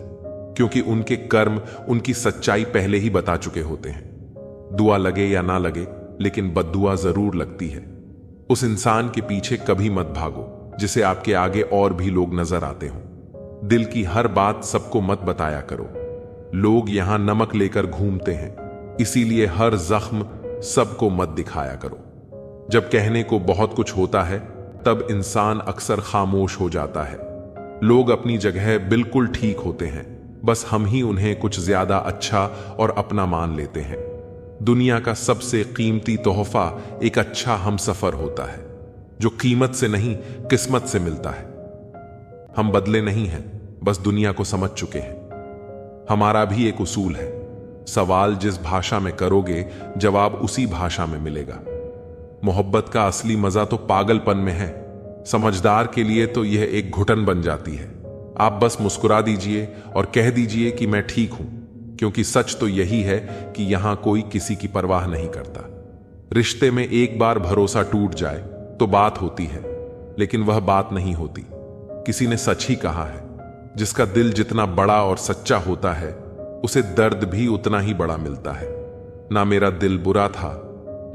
A: क्योंकि उनके कर्म उनकी सच्चाई पहले ही बता चुके होते हैं। दुआ लगे या ना लगे, लेकिन बद्दुआ जरूर लगती है। उस इंसान के पीछे कभी मत भागो जिसे आपके आगे और भी लोग नजर आते हों। दिल की हर बात सबको मत बताया करो। लोग यहां नमक लेकर घूमते हैं, इसीलिए हर जख्म सबको मत दिखाया करो। जब कहने को बहुत कुछ होता है तब इंसान अक्सर खामोश हो जाता है। लोग अपनी जगह बिल्कुल ठीक होते हैं, बस हम ही उन्हें कुछ ज्यादा अच्छा और अपना मान लेते हैं। दुनिया का सबसे कीमती तोहफा एक अच्छा हमसफर होता है, जो कीमत से नहीं किस्मत से मिलता है। हम बदले नहीं हैं, बस दुनिया को समझ चुके हैं। हमारा भी एक उसूल है, सवाल जिस भाषा में करोगे जवाब उसी भाषा में मिलेगा। मोहब्बत का असली मजा तो पागलपन में है। समझदार के लिए तो यह एक घुटन बन जाती है। आप बस मुस्कुरा दीजिए और कह दीजिए कि मैं ठीक हूं, क्योंकि सच तो यही है कि यहां कोई किसी की परवाह नहीं करता। रिश्ते में एक बार भरोसा टूट जाए तो बात होती है, लेकिन वह बात नहीं होती। किसी ने सच ही कहा है, जिसका दिल जितना बड़ा और सच्चा होता है उसे दर्द भी उतना ही बड़ा मिलता है। ना मेरा दिल बुरा था,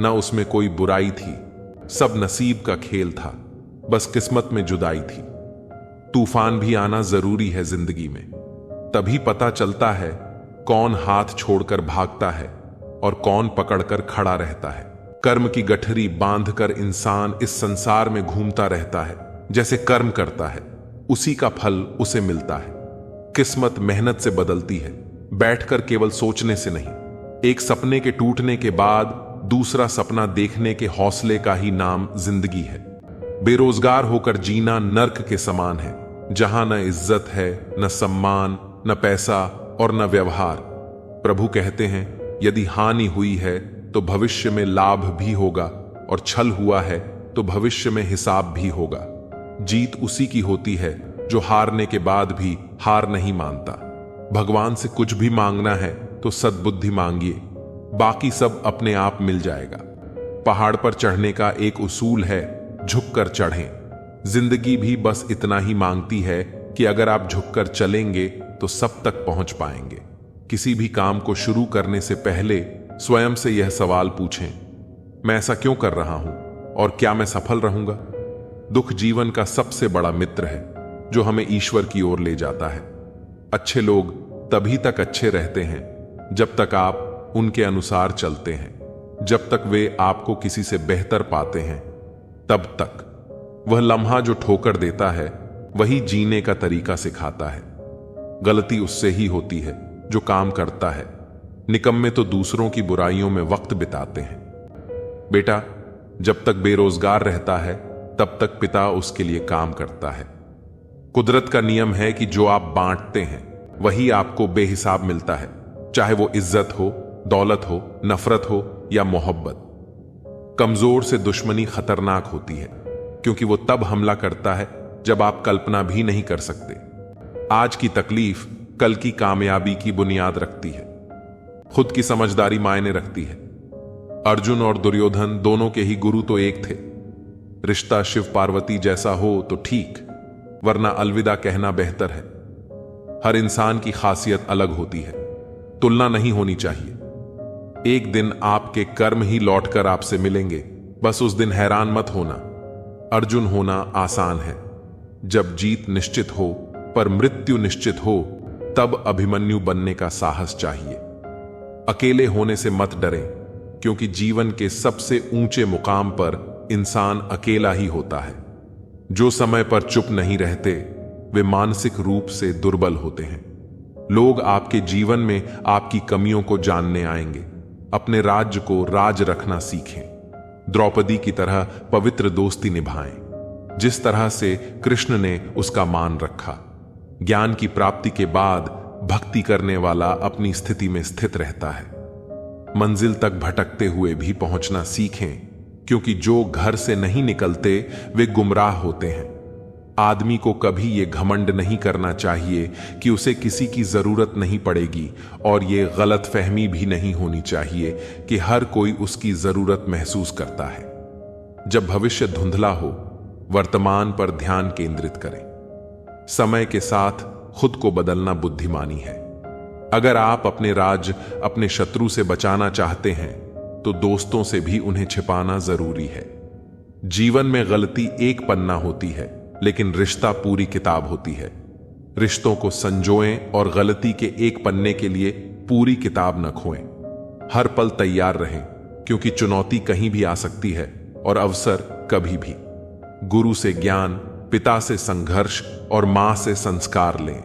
A: ना उसमें कोई बुराई थी, सब नसीब का खेल था, बस किस्मत में जुदाई थी। तूफान भी आना जरूरी है जिंदगी में, तभी पता चलता है कौन हाथ छोड़कर भागता है और कौन पकड़कर खड़ा रहता है। कर्म की गठरी बांधकर इंसान इस संसार में घूमता रहता है। जैसे कर्म करता है उसी का फल उसे मिलता है। किस्मत मेहनत से बदलती है, बैठकर केवल सोचने से नहीं। एक सपने के टूटने के बाद दूसरा सपना देखने के हौसले का ही नाम जिंदगी है। बेरोजगार होकर जीना नर्क के समान है, जहां न इज्जत है, न सम्मान, न पैसा और न व्यवहार। प्रभु कहते हैं, यदि हानि हुई है तो भविष्य में लाभ भी होगा, और छल हुआ है तो भविष्य में हिसाब भी होगा। जीत उसी की होती है जो हारने के बाद भी हार नहीं मानता। भगवान से कुछ भी मांगना है तो सद्बुद्धि मांगिए, बाकी सब अपने आप मिल जाएगा। पहाड़ पर चढ़ने का एक उसूल है, झुककर चढ़ें। जिंदगी भी बस इतना ही मांगती है कि अगर आप झुककर चलेंगे तो सब तक पहुंच पाएंगे। किसी भी काम को शुरू करने से पहले स्वयं से यह सवाल पूछें, मैं ऐसा क्यों कर रहा हूं और क्या मैं सफल रहूंगा? दुख जीवन का सबसे बड़ा मित्र है, जो हमें ईश्वर की ओर ले जाता है। अच्छे लोग तभी तक अच्छे रहते हैं जब तक आप उनके अनुसार चलते हैं। जब तक वे आपको किसी से बेहतर पाते हैं तब तक। वह लम्हा जो ठोकर देता है वही जीने का तरीका सिखाता है। गलती उससे ही होती है जो काम करता है। निकम्मे तो दूसरों की बुराइयों में वक्त बिताते हैं। बेटा, जब तक बेरोजगार रहता है तब तक पिता उसके लिए काम करता है। कुदरत का नियम है कि जो आप बांटते हैं वही आपको बेहिसाब मिलता है, चाहे वो इज्जत हो, दौलत हो, नफरत हो या मोहब्बत। कमजोर से दुश्मनी खतरनाक होती है, क्योंकि वो तब हमला करता है जब आप कल्पना भी नहीं कर सकते। आज की तकलीफ कल की कामयाबी की बुनियाद रखती है। खुद की समझदारी मायने रखती है। अर्जुन और दुर्योधन दोनों के ही गुरु तो एक थे। रिश्ता शिव पार्वती जैसा हो तो ठीक, वरना अलविदा कहना बेहतर है। हर इंसान की खासियत अलग होती है, तुलना नहीं होनी चाहिए। एक दिन आपके कर्म ही लौटकर आपसे मिलेंगे, बस उस दिन हैरान मत होना। अर्जुन होना आसान है, जब जीत निश्चित हो, पर मृत्यु निश्चित हो तब अभिमन्यु बनने का साहस चाहिए। अकेले होने से मत डरें, क्योंकि जीवन के सबसे ऊंचे मुकाम पर इंसान अकेला ही होता है। जो समय पर चुप नहीं रहते वे मानसिक रूप से दुर्बल होते हैं। लोग आपके जीवन में आपकी कमियों को जानने आएंगे। अपने राज्य को राज रखना सीखें। द्रौपदी की तरह पवित्र दोस्ती निभाएं, जिस तरह से कृष्ण ने उसका मान रखा। ज्ञान की प्राप्ति के बाद भक्ति करने वाला अपनी स्थिति में स्थित रहता है। मंजिल तक भटकते हुए भी पहुंचना सीखें, क्योंकि जो घर से नहीं निकलते वे गुमराह होते हैं। आदमी को कभी ये घमंड नहीं करना चाहिए कि उसे किसी की जरूरत नहीं पड़ेगी, और ये गलत फहमी भी नहीं होनी चाहिए कि हर कोई उसकी जरूरत महसूस करता है। जब भविष्य धुंधला हो, वर्तमान पर ध्यान केंद्रित करें। समय के साथ खुद को बदलना बुद्धिमानी है। अगर आप अपने राज अपने शत्रु से बचाना चाहते हैं तो दोस्तों से भी उन्हें छिपाना जरूरी है। जीवन में गलती एक पन्ना होती है, लेकिन रिश्ता पूरी किताब होती है। रिश्तों को संजोएं और गलती के एक पन्ने के लिए पूरी किताब न खोएं। हर पल तैयार रहें, क्योंकि चुनौती कहीं भी आ सकती है और अवसर कभी भी। गुरु से ज्ञान, पिता से संघर्ष और मां से संस्कार लें।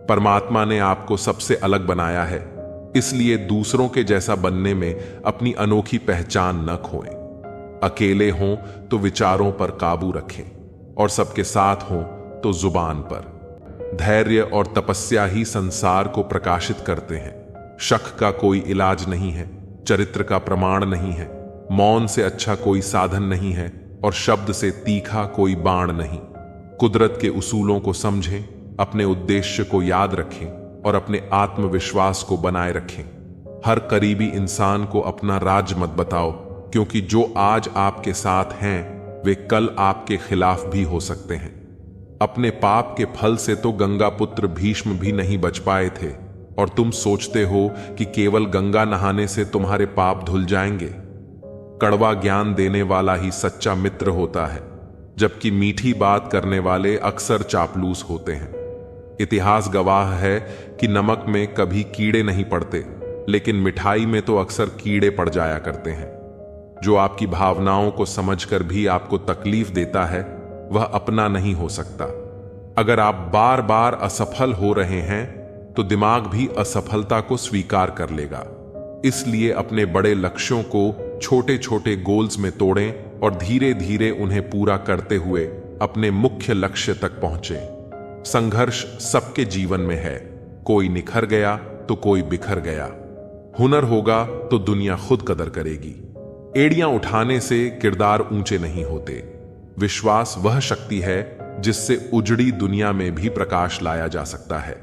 A: परमात्मा ने आपको सबसे अलग बनाया है, इसलिए दूसरों के जैसा बनने में अपनी अनोखी पहचान न खोएं। अकेले हों तो विचारों पर काबू रखें, और सबके साथ हों तो जुबान पर। धैर्य और तपस्या ही संसार को प्रकाशित करते हैं। शक का कोई इलाज नहीं है, चरित्र का प्रमाण नहीं है। मौन से अच्छा कोई साधन नहीं है, और शब्द से तीखा कोई बाण नहीं। कुदरत के उसूलों को समझें, अपने उद्देश्य को याद रखें और अपने आत्मविश्वास को बनाए रखें। हर करीबी इंसान को अपना राज मत बताओ, क्योंकि जो आज आपके साथ हैं वे कल आपके खिलाफ भी हो सकते हैं। अपने पाप के फल से तो गंगा पुत्र भीष्म भी नहीं बच पाए थे, और तुम सोचते हो कि केवल गंगा नहाने से तुम्हारे पाप धुल जाएंगे। कड़वा ज्ञान देने वाला ही सच्चा मित्र होता है, जबकि मीठी बात करने वाले अक्सर चापलूस होते हैं। इतिहास गवाह है कि नमक में कभी कीड़े नहीं पड़ते, लेकिन मिठाई में तो अक्सर कीड़े पड़ जाया करते हैं। जो आपकी भावनाओं को समझकर भी आपको तकलीफ देता है वह अपना नहीं हो सकता। अगर आप बार बार असफल हो रहे हैं तो दिमाग भी असफलता को स्वीकार कर लेगा। इसलिए अपने बड़े लक्ष्यों को छोटे छोटे गोल्स में तोड़ें और धीरे धीरे उन्हें पूरा करते हुए अपने मुख्य लक्ष्य तक पहुंचे। संघर्ष सबके जीवन में है, कोई निखर गया तो कोई बिखर गया। हुनर होगा तो दुनिया खुद कदर करेगी। एड़ियां उठाने से किरदार ऊंचे नहीं होते। विश्वास वह शक्ति है जिससे उजड़ी दुनिया में भी प्रकाश लाया जा सकता है।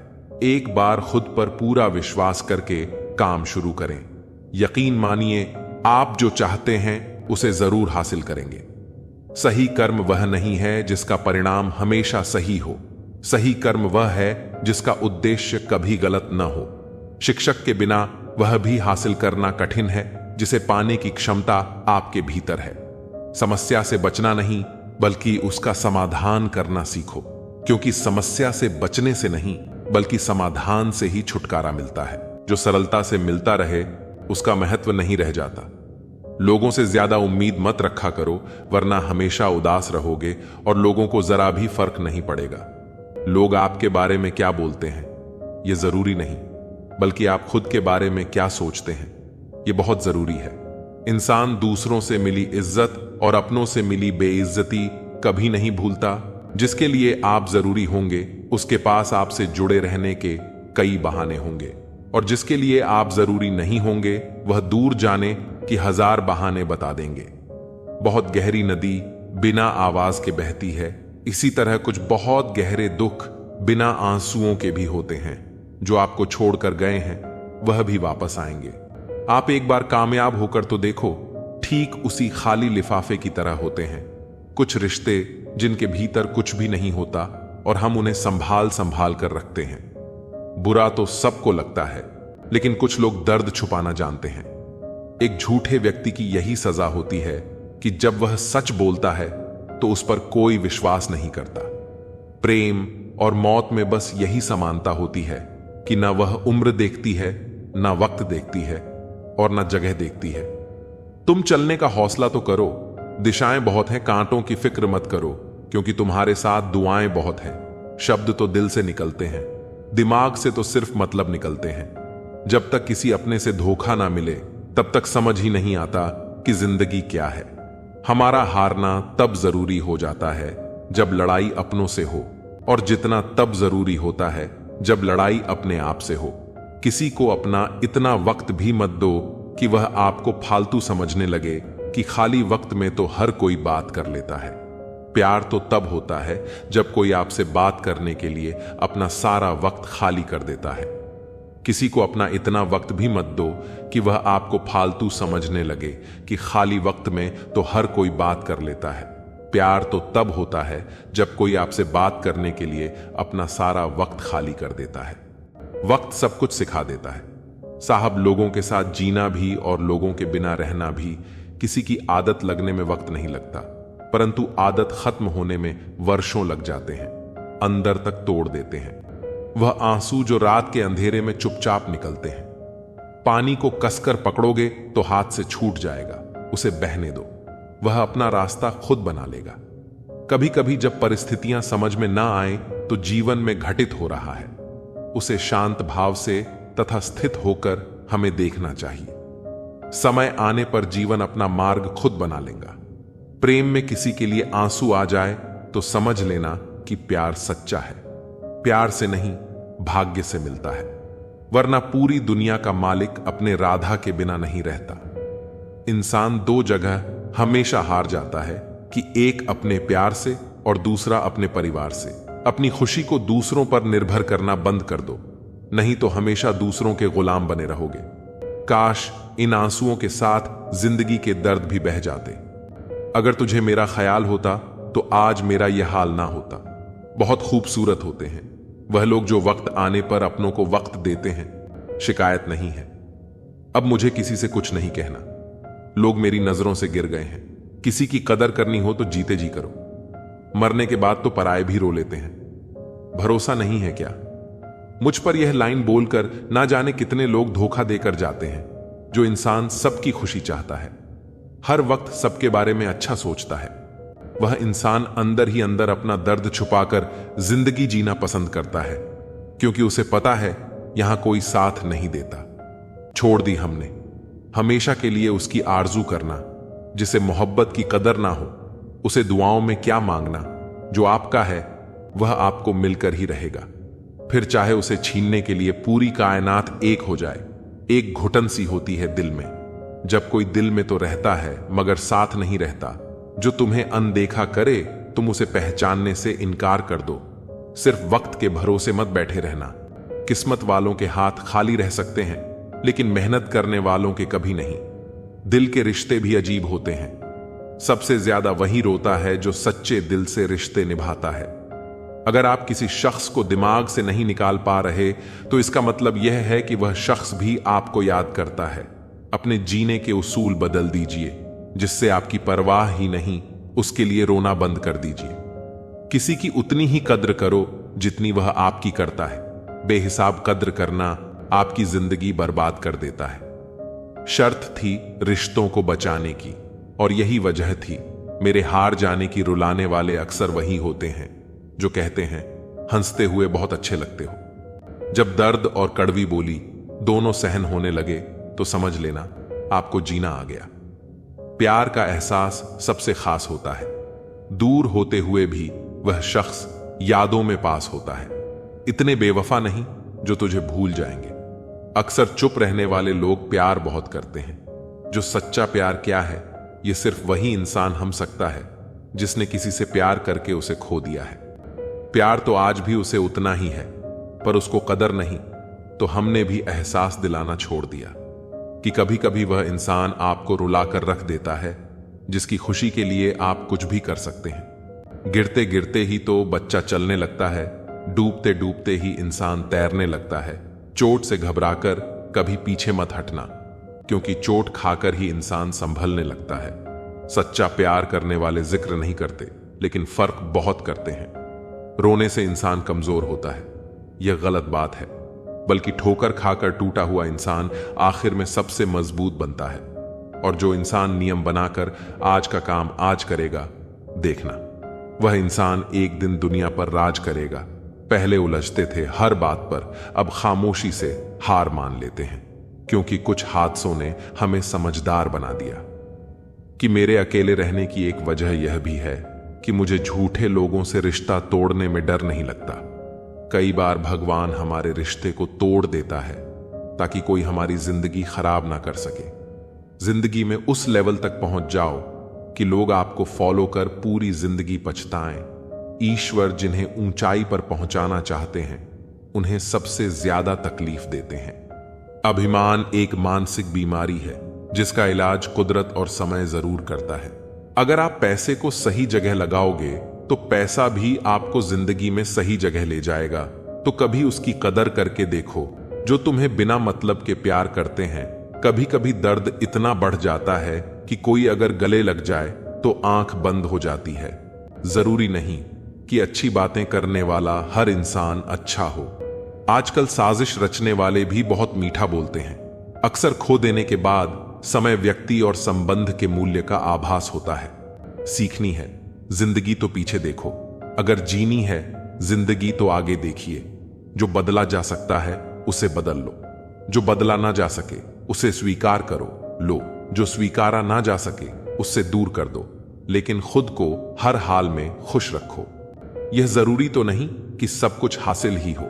A: एक बार खुद पर पूरा विश्वास करके काम शुरू करें। यकीन मानिए, आप जो चाहते हैं उसे जरूर हासिल करेंगे। सही कर्म वह नहीं है जिसका परिणाम हमेशा सही हो। सही कर्म वह है जिसका उद्देश्य कभी गलत न हो। शिक्षक के बिना वह भी हासिल करना कठिन है जिसे पाने की क्षमता आपके भीतर है। समस्या से बचना नहीं, बल्कि उसका समाधान करना सीखो, क्योंकि समस्या से बचने से नहीं बल्कि समाधान से ही छुटकारा मिलता है। जो सरलता से मिलता रहे उसका महत्व नहीं रह जाता। लोगों से ज्यादा उम्मीद मत रखा करो, वरना हमेशा उदास रहोगे और लोगों को जरा भी फर्क नहीं पड़ेगा। लोग आपके बारे में क्या बोलते हैं यह जरूरी नहीं, बल्कि आप खुद के बारे में क्या सोचते हैं यह बहुत जरूरी है। इंसान दूसरों से मिली इज्जत और अपनों से मिली बेइज्जती कभी नहीं भूलता। जिसके लिए आप जरूरी होंगे उसके पास आपसे जुड़े रहने के कई बहाने होंगे, और जिसके लिए आप जरूरी नहीं होंगे वह दूर जाने कि 1000 बहाने बता देंगे। बहुत गहरी नदी बिना आवाज के बहती है, इसी तरह कुछ बहुत गहरे दुख बिना आंसुओं के भी होते हैं। जो आपको छोड़कर गए हैं वह भी वापस आएंगे। आप एक बार कामयाब होकर तो देखो, ठीक उसी खाली लिफाफे की तरह होते हैं कुछ रिश्ते जिनके भीतर कुछ भी नहीं होता और हम उन्हें संभाल संभाल कर रखते हैं। बुरा तो सबको लगता है, लेकिन कुछ लोग दर्द छुपाना जानते हैं। एक झूठे व्यक्ति की यही सजा होती है कि जब वह सच बोलता है तो उस पर कोई विश्वास नहीं करता। प्रेम और मौत में बस यही समानता होती है कि न वह उम्र देखती है, न वक्त देखती है और न जगह देखती है। तुम चलने का हौसला तो करो, दिशाएं बहुत हैं, कांटों की फिक्र मत करो, क्योंकि तुम्हारे साथ दुआएं बहुत हैं। शब्द तो दिल से निकलते हैं, दिमाग से तो सिर्फ मतलब निकलते हैं। जब तक किसी अपने से धोखा ना मिले तब तक समझ ही नहीं आता कि जिंदगी क्या है। हमारा हारना तब जरूरी हो जाता है जब लड़ाई अपनों से हो, और जितना तब जरूरी होता है जब लड़ाई अपने आप से हो। किसी को अपना इतना वक्त भी मत दो कि वह आपको फालतू समझने लगे कि खाली वक्त में तो हर कोई बात कर लेता है। प्यार तो तब होता है जब कोई आपसे बात करने के लिए अपना सारा वक्त खाली कर देता है। किसी को अपना इतना वक्त भी मत दो कि वह आपको फालतू समझने लगे कि खाली वक्त में तो हर कोई बात कर लेता है। प्यार तो तब होता है जब कोई आपसे बात करने के लिए अपना सारा वक्त खाली कर देता है। वक्त सब कुछ सिखा देता है साहब। लोगों के साथ जीना भी और लोगों के बिना रहना भी। किसी की आदत लगने में वक्त नहीं लगता, परंतु आदत खत्म होने में वर्षों लग जाते हैं, अंदर तक तोड़ देते हैं। वह आंसू जो रात के अंधेरे में चुपचाप निकलते हैं। पानी को कसकर पकड़ोगे तो हाथ से छूट जाएगा, उसे बहने दो, वह अपना रास्ता खुद बना लेगा। कभी कभी जब परिस्थितियां समझ में ना आए तो जीवन में घटित हो रहा है, उसे शांत भाव से तथा स्थित होकर हमें देखना चाहिए। समय आने पर जीवन अपना मार्ग खुद बना लेगा। प्रेम में किसी के लिए आंसू आ जाए तो समझ लेना कि प्यार सच्चा है। प्यार से नहीं, भाग्य से मिलता है, वरना पूरी दुनिया का मालिक अपने राधा के बिना नहीं रहता। इंसान दो जगह हमेशा हार जाता है कि एक अपने प्यार से और दूसरा अपने परिवार से। अपनी खुशी को दूसरों पर निर्भर करना बंद कर दो, नहीं तो हमेशा दूसरों के गुलाम बने रहोगे। काश इन आंसुओं के साथ जिंदगी के दर्द भी बह जाते। अगर तुझे मेरा ख्याल होता तो आज मेरा यह हाल ना होता। बहुत खूबसूरत होते हैं वह लोग जो वक्त आने पर अपनों को वक्त देते हैं। शिकायत नहीं है, अब मुझे किसी से कुछ नहीं कहना। लोग मेरी नजरों से गिर गए हैं। किसी की कदर करनी हो तो जीते जी करो, मरने के बाद तो पराये भी रो लेते हैं। भरोसा नहीं है क्या? मुझ पर यह लाइन बोलकर ना जाने कितने लोग धोखा देकर जाते हैं। जो इंसान सबकी खुशी चाहता है, हर वक्त सबके बारे में अच्छा सोचता है, वह इंसान अंदर ही अंदर अपना दर्द छुपाकर जिंदगी जीना पसंद करता है, क्योंकि उसे पता है यहां कोई साथ नहीं देता। छोड़ दी हमने हमेशा के लिए उसकी आरजू करना। जिसे मोहब्बत की कदर ना हो उसे दुआओं में क्या मांगना। जो आपका है वह आपको मिलकर ही रहेगा, फिर चाहे उसे छीनने के लिए पूरी कायनात एक हो जाए। एक घुटन सी होती है दिल में, जब कोई दिल में तो रहता है मगर साथ नहीं रहता। जो तुम्हें अनदेखा करे तुम उसे पहचानने से इनकार कर दो। सिर्फ वक्त के भरोसे मत बैठे रहना। किस्मत वालों के हाथ खाली रह सकते हैं, लेकिन मेहनत करने वालों के कभी नहीं। दिल के रिश्ते भी अजीब होते हैं। सबसे ज्यादा वही रोता है जो सच्चे दिल से रिश्ते निभाता है। अगर आप किसी शख्स को दिमाग से नहीं निकाल पा रहे तो इसका मतलब यह है कि वह शख्स भी आपको याद करता है। अपने जीने के उसूल बदल दीजिए। जिससे आपकी परवाह ही नहीं, उसके लिए रोना बंद कर दीजिए। किसी की उतनी ही कद्र करो जितनी वह आपकी करता है। बेहिसाब कद्र करना आपकी जिंदगी बर्बाद कर देता है। शर्त थी रिश्तों को बचाने की, और यही वजह थी मेरे हार जाने की। रुलाने वाले अक्सर वही होते हैं जो कहते हैं हंसते हुए बहुत अच्छे लगते हो। जब दर्द और कड़वी बोली दोनों सहन होने लगे तो समझ लेना आपको जीना आ गया। प्यार का एहसास सबसे खास होता है। दूर होते हुए भी वह शख्स यादों में पास होता है। इतने बेवफा नहीं जो तुझे भूल जाएंगे। अक्सर चुप रहने वाले लोग प्यार बहुत करते हैं। जो सच्चा प्यार क्या है, यह सिर्फ वही इंसान हम सकता है जिसने किसी से प्यार करके उसे खो दिया है। प्यार तो आज भी उसे उतना ही है, पर उसको कदर नहीं, तो हमने भी एहसास दिलाना छोड़ दिया कि कभी कभी वह इंसान आपको रुलाकर रख देता है जिसकी खुशी के लिए आप कुछ भी कर सकते हैं। गिरते गिरते ही तो बच्चा चलने लगता है, डूबते डूबते ही इंसान तैरने लगता है। चोट से घबराकर कभी पीछे मत हटना, क्योंकि चोट खाकर ही इंसान संभलने लगता है। सच्चा प्यार करने वाले जिक्र नहीं करते, लेकिन फर्क बहुत करते हैं। रोने से इंसान कमजोर होता है, यह गलत बात है, बल्कि ठोकर खाकर टूटा हुआ इंसान आखिर में सबसे मजबूत बनता है। और जो इंसान नियम बनाकर आज का काम आज करेगा, देखना वह इंसान एक दिन दुनिया पर राज करेगा। पहले उलझते थे हर बात पर, अब खामोशी से हार मान लेते हैं, क्योंकि कुछ हादसों ने हमें समझदार बना दिया। कि मेरे अकेले रहने की एक वजह यह भी है कि मुझे झूठे लोगों से रिश्ता तोड़ने में डर नहीं लगता। कई बार भगवान हमारे रिश्ते को तोड़ देता है ताकि कोई हमारी जिंदगी खराब ना कर सके। जिंदगी में उस लेवल तक पहुंच जाओ कि लोग आपको फॉलो कर पूरी जिंदगी पछताएं। ईश्वर जिन्हें ऊंचाई पर पहुंचाना चाहते हैं, उन्हें सबसे ज्यादा तकलीफ देते हैं। अभिमान एक मानसिक बीमारी है जिसका इलाज कुदरत और समय जरूर करता है। अगर आप पैसे को सही जगह लगाओगे तो पैसा भी आपको जिंदगी में सही जगह ले जाएगा। तो कभी उसकी कदर करके देखो जो तुम्हें बिना मतलब के प्यार करते हैं। कभी कभी दर्द इतना बढ़ जाता है कि कोई अगर गले लग जाए तो आंख बंद हो जाती है। जरूरी नहीं कि अच्छी बातें करने वाला हर इंसान अच्छा हो। आजकल साजिश रचने वाले भी बहुत मीठा बोलते हैं। अक्सर खो देने के बाद समय व्यक्ति और संबंध के मूल्य का आभास होता है। सीखनी है जिंदगी तो पीछे देखो, अगर जीनी है जिंदगी तो आगे देखिए। जो बदला जा सकता है उसे बदल लो, जो बदला ना जा सके उसे स्वीकार करो लो, जो स्वीकारा ना जा सके उससे दूर कर दो, लेकिन खुद को हर हाल में खुश रखो। यह जरूरी तो नहीं कि सब कुछ हासिल ही हो।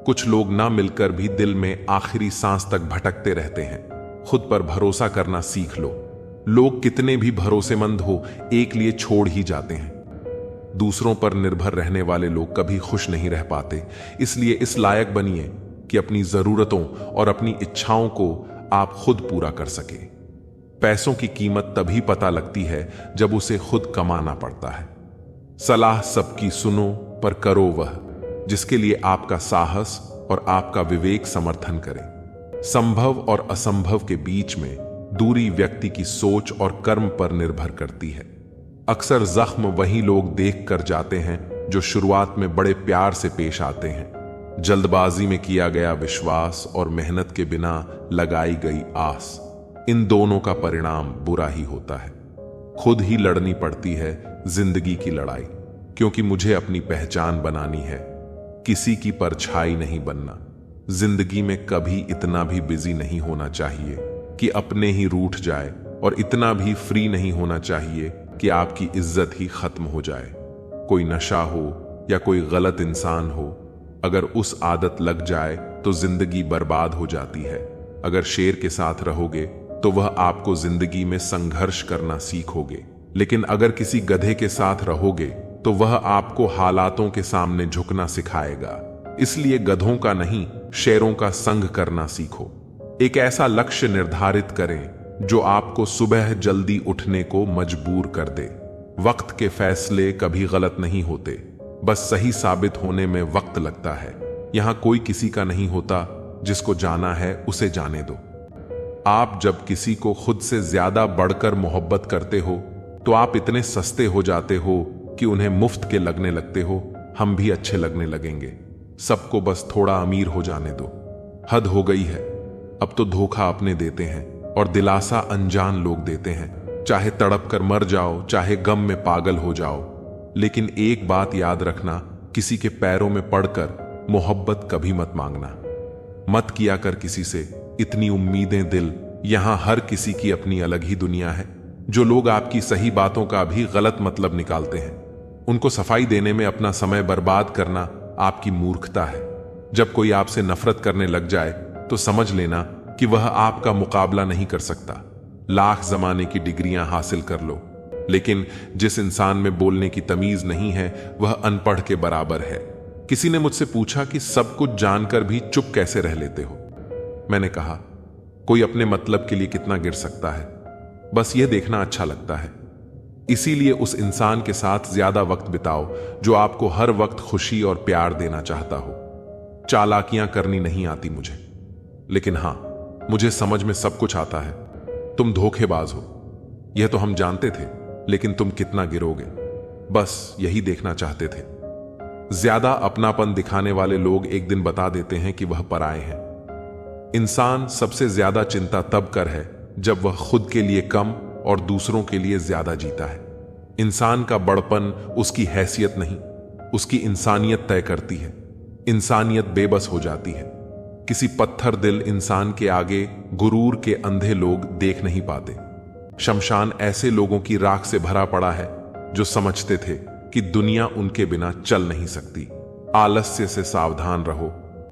A: कुछ लोग ना मिलकर भी दिल में आखिरी सांस तक भटकते रहते हैं। खुद पर भरोसा करना सीख लो। लोग कितने भी भरोसेमंद हो, एक लिए छोड़ ही जाते हैं। दूसरों पर निर्भर रहने वाले लोग कभी खुश नहीं रह पाते। इसलिए इस लायक बनिए कि अपनी जरूरतों और अपनी इच्छाओं को आप खुद पूरा कर सके। पैसों की कीमत तभी पता लगती है जब उसे खुद कमाना पड़ता है। सलाह सबकी सुनो, पर करो वह जिसके लिए आपका साहस और आपका विवेक समर्थन करे। संभव और असंभव के बीच में दूरी व्यक्ति की सोच और कर्म पर निर्भर करती है। अक्सर जख्म वही लोग देख कर जाते हैं जो शुरुआत में बड़े प्यार से पेश आते हैं। जल्दबाजी में किया गया विश्वास और मेहनत के बिना लगाई गई आस, इन दोनों का परिणाम बुरा ही होता है। खुद ही लड़नी पड़ती है जिंदगी की लड़ाई, क्योंकि मुझे अपनी पहचान बनानी है, किसी की परछाई नहीं बनना। जिंदगी में कभी इतना भी बिजी नहीं होना चाहिए कि अपने ही रूठ जाए, और इतना भी फ्री नहीं होना चाहिए कि आपकी इज्जत ही खत्म हो जाए। कोई नशा हो या कोई गलत इंसान हो, अगर उस आदत लग जाए तो जिंदगी बर्बाद हो जाती है। अगर शेर के साथ रहोगे तो वह आपको जिंदगी में संघर्ष करना सीखोगे, लेकिन अगर किसी गधे के साथ रहोगे तो वह आपको हालातों के सामने झुकना सिखाएगा। इसलिए गधों का नहीं, शेरों का संग करना सीखो। एक ऐसा लक्ष्य निर्धारित करें जो आपको सुबह जल्दी उठने को मजबूर कर दे। वक्त के फैसले कभी गलत नहीं होते, बस सही साबित होने में वक्त लगता है। यहां कोई किसी का नहीं होता, जिसको जाना है उसे जाने दो। आप जब किसी को खुद से ज्यादा बढ़कर मोहब्बत करते हो तो आप इतने सस्ते हो जाते हो कि उन्हें मुफ्त के लगने लगते हो। हम भी अच्छे लगने लगेंगे, सबको बस थोड़ा अमीर हो जाने दो। हद हो गई है, अब तो धोखा अपने देते हैं और दिलासा अनजान लोग देते हैं। चाहे तड़प कर मर जाओ, चाहे गम में पागल हो जाओ, लेकिन एक बात याद रखना, किसी के पैरों में पड़कर मोहब्बत कभी मत मांगना। मत किया कर किसी से इतनी उम्मीदें दिल, यहां हर किसी की अपनी अलग ही दुनिया है। जो लोग आपकी सही बातों का भी गलत मतलब निकालते हैं, उनको सफाई देने में अपना समय बर्बाद करना आपकी मूर्खता है। जब कोई आपसे नफरत करने लग जाए तो समझ लेना कि वह आपका मुकाबला नहीं कर सकता। लाख जमाने की डिग्रियां हासिल कर लो, लेकिन जिस इंसान में बोलने की तमीज नहीं है वह अनपढ़ के बराबर है। किसी ने मुझसे पूछा कि सब कुछ जानकर भी चुप कैसे रह लेते हो। मैंने कहा, कोई अपने मतलब के लिए कितना गिर सकता है, बस यह देखना अच्छा लगता है। इसीलिए उस इंसान के साथ ज्यादा वक्त बिताओ जो आपको हर वक्त खुशी और प्यार देना चाहता हो। चालाकियां करनी नहीं आती मुझे, लेकिन हां, मुझे समझ में सब कुछ आता है। तुम धोखेबाज हो, यह तो हम जानते थे, लेकिन तुम कितना गिरोगे, बस यही देखना चाहते थे। ज्यादा अपनापन दिखाने वाले लोग एक दिन बता देते हैं कि वह पराए हैं। इंसान सबसे ज्यादा चिंता तब कर है जब वह खुद के लिए कम और दूसरों के लिए ज्यादा जीता है। इंसान का बड़पन उसकी हैसियत नहीं, उसकी इंसानियत तय करती है। इंसानियत बेबस हो जाती है। किसी पत्थर दिल इंसान के आगे गुरूर के अंधे लोग देख नहीं पाते। शमशान ऐसे लोगों की राख से भरा पड़ा है जो समझते थे कि दुनिया उनके बिना चल नहीं सकती। आलस्य से सावधान रहो,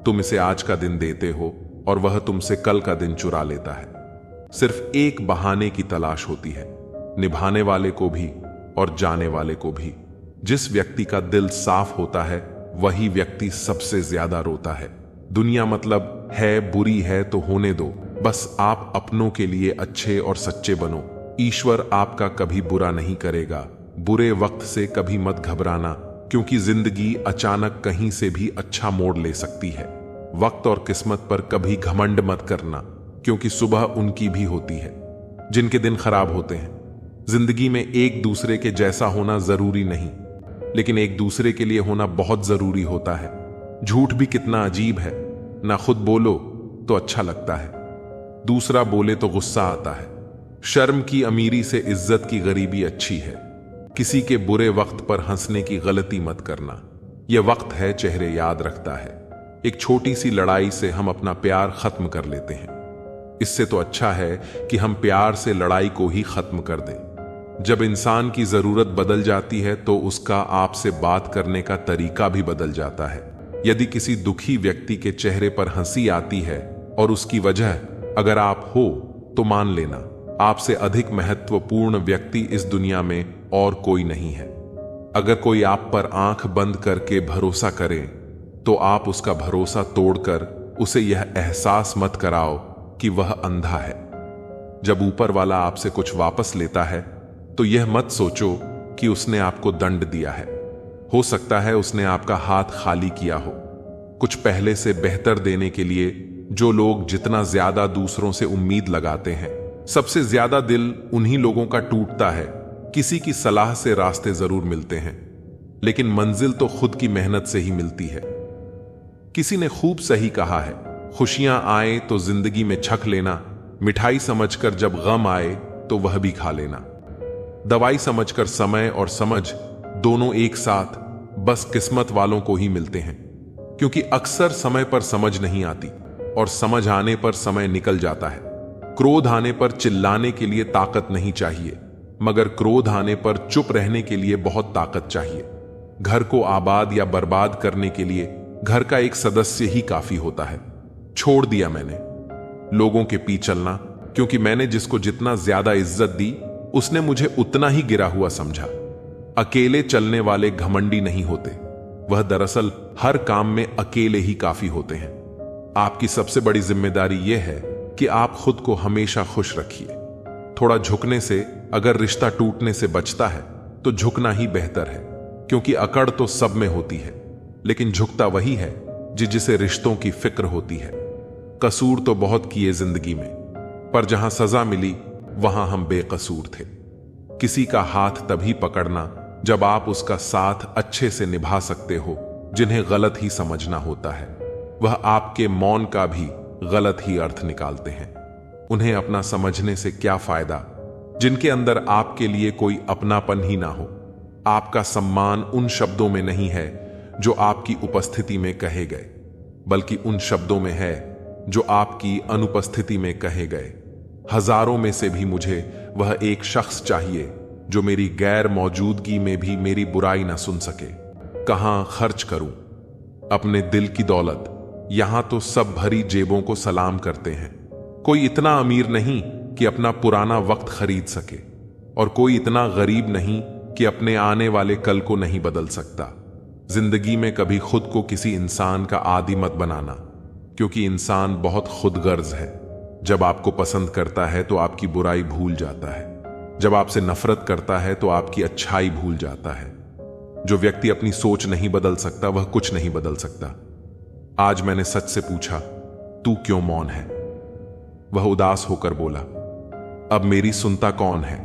A: तुम इसे आज का दिन देते हो और वह तुमसे कल का दिन चुरा लेता है। सिर्फ एक बहाने की तलाश होती है, निभाने वाले को भी और जाने वाले को भी। जिस व्यक्ति का दिल साफ होता है वही व्यक्ति सबसे ज्यादा रोता है। दुनिया मतलब है, बुरी है तो होने दो, बस आप अपनों के लिए अच्छे और सच्चे बनो। ईश्वर आपका कभी बुरा नहीं करेगा। बुरे वक्त से कभी मत घबराना, क्योंकि जिंदगी अचानक कहीं से भी अच्छा मोड़ ले सकती है। वक्त और किस्मत पर कभी घमंड मत करना, क्योंकि सुबह उनकी भी होती है जिनके दिन खराब होते हैं। जिंदगी में एक दूसरे के जैसा होना जरूरी नहीं, लेकिन एक दूसरे के लिए होना बहुत जरूरी होता है। झूठ भी कितना अजीब है, ना खुद बोलो तो अच्छा लगता है, दूसरा बोले तो गुस्सा आता है। शर्म की अमीरी से इज्जत की गरीबी अच्छी है। किसी के बुरे वक्त पर हंसने की गलती मत करना, यह वक्त है चेहरे याद रखता है। एक छोटी सी लड़ाई से हम अपना प्यार खत्म कर लेते हैं। इससे तो अच्छा है कि हम प्यार से लड़ाई को ही खत्म कर दें। जब इंसान की जरूरत बदल जाती है तो उसका आपसे बात करने का तरीका भी बदल जाता है। यदि किसी दुखी व्यक्ति के चेहरे पर हंसी आती है और उसकी वजह अगर आप हो, तो मान लेना आपसे अधिक महत्वपूर्ण व्यक्ति इस दुनिया में और कोई नहीं है। अगर कोई आप पर आंख बंद करके भरोसा करे तो आप उसका भरोसा तोड़कर उसे यह एहसास मत कराओ कि वह अंधा है। जब ऊपर वाला आपसे कुछ वापस लेता है तो यह मत सोचो कि उसने आपको दंड दिया है। हो सकता है उसने आपका हाथ खाली किया हो, कुछ पहले से बेहतर देने के लिए। जो लोग जितना ज्यादा दूसरों से उम्मीद लगाते हैं, सबसे ज्यादा दिल उन्हीं लोगों का टूटता है। किसी की सलाह से रास्ते जरूर मिलते हैं, लेकिन मंजिल तो खुद की मेहनत से ही मिलती है। किसी ने खूब सही कहा है, खुशियां आए तो जिंदगी में छक लेना, मिठाई समझकर जब गम आए तो वह भी खा लेना। दवाई समझकर समय और समझ दोनों एक साथ बस किस्मत वालों को ही मिलते हैं, क्योंकि अक्सर समय पर समझ नहीं आती और समझ आने पर समय निकल जाता है। क्रोध आने पर चिल्लाने के लिए ताकत नहीं चाहिए, मगर क्रोध आने पर चुप रहने के लिए बहुत ताकत चाहिए। घर को आबाद या बर्बाद करने के लिए घर का एक सदस्य ही काफी होता है। छोड़ दिया मैंने लोगों के पीछे चलना, क्योंकि मैंने जिसको जितना ज्यादा इज्जत दी उसने मुझे उतना ही गिरा हुआ समझा। अकेले चलने वाले घमंडी नहीं होते, वह दरअसल हर काम में अकेले ही काफी होते हैं। आपकी सबसे बड़ी जिम्मेदारी यह है कि आप खुद को हमेशा खुश रखिए। थोड़ा झुकने से अगर रिश्ता टूटने से बचता है तो झुकना ही बेहतर है, क्योंकि अकड़ तो सब में होती है, लेकिन झुकता वही है जिसे रिश्तों की फिक्र होती है। कसूर तो बहुत किए जिंदगी में, पर जहां सजा मिली वहां हम बेकसूर थे। किसी का हाथ तभी पकड़ना जब आप उसका साथ अच्छे से निभा सकते हो। जिन्हें गलत ही समझना होता है वह आपके मौन का भी गलत ही अर्थ निकालते हैं। उन्हें अपना समझने से क्या फायदा जिनके अंदर आपके लिए कोई अपनापन ही ना हो। आपका सम्मान उन शब्दों में नहीं है जो आपकी उपस्थिति में कहे गए, बल्कि उन शब्दों में है जो आपकी अनुपस्थिति में कहे गए। हजारों में से भी मुझे वह एक शख्स चाहिए जो मेरी गैर मौजूदगी में भी मेरी बुराई ना सुन सके। कहां खर्च करूं अपने दिल की दौलत यहां तो सब भरी जेबों को सलाम करते हैं। कोई इतना अमीर नहीं कि अपना पुराना वक्त खरीद सके, और कोई इतना गरीब नहीं कि अपने आने वाले कल को नहीं बदल सकता। जिंदगी में कभी खुद को किसी इंसान का आदी मत बनाना, क्योंकि इंसान बहुत खुदगर्ज है। जब आपको पसंद करता है तो आपकी बुराई भूल जाता है, जब आपसे नफरत करता है तो आपकी अच्छाई भूल जाता है। जो व्यक्ति अपनी सोच नहीं बदल सकता वह कुछ नहीं बदल सकता। आज मैंने सच से पूछा, तू क्यों मौन है? वह उदास होकर बोला, अब मेरी सुनता कौन है?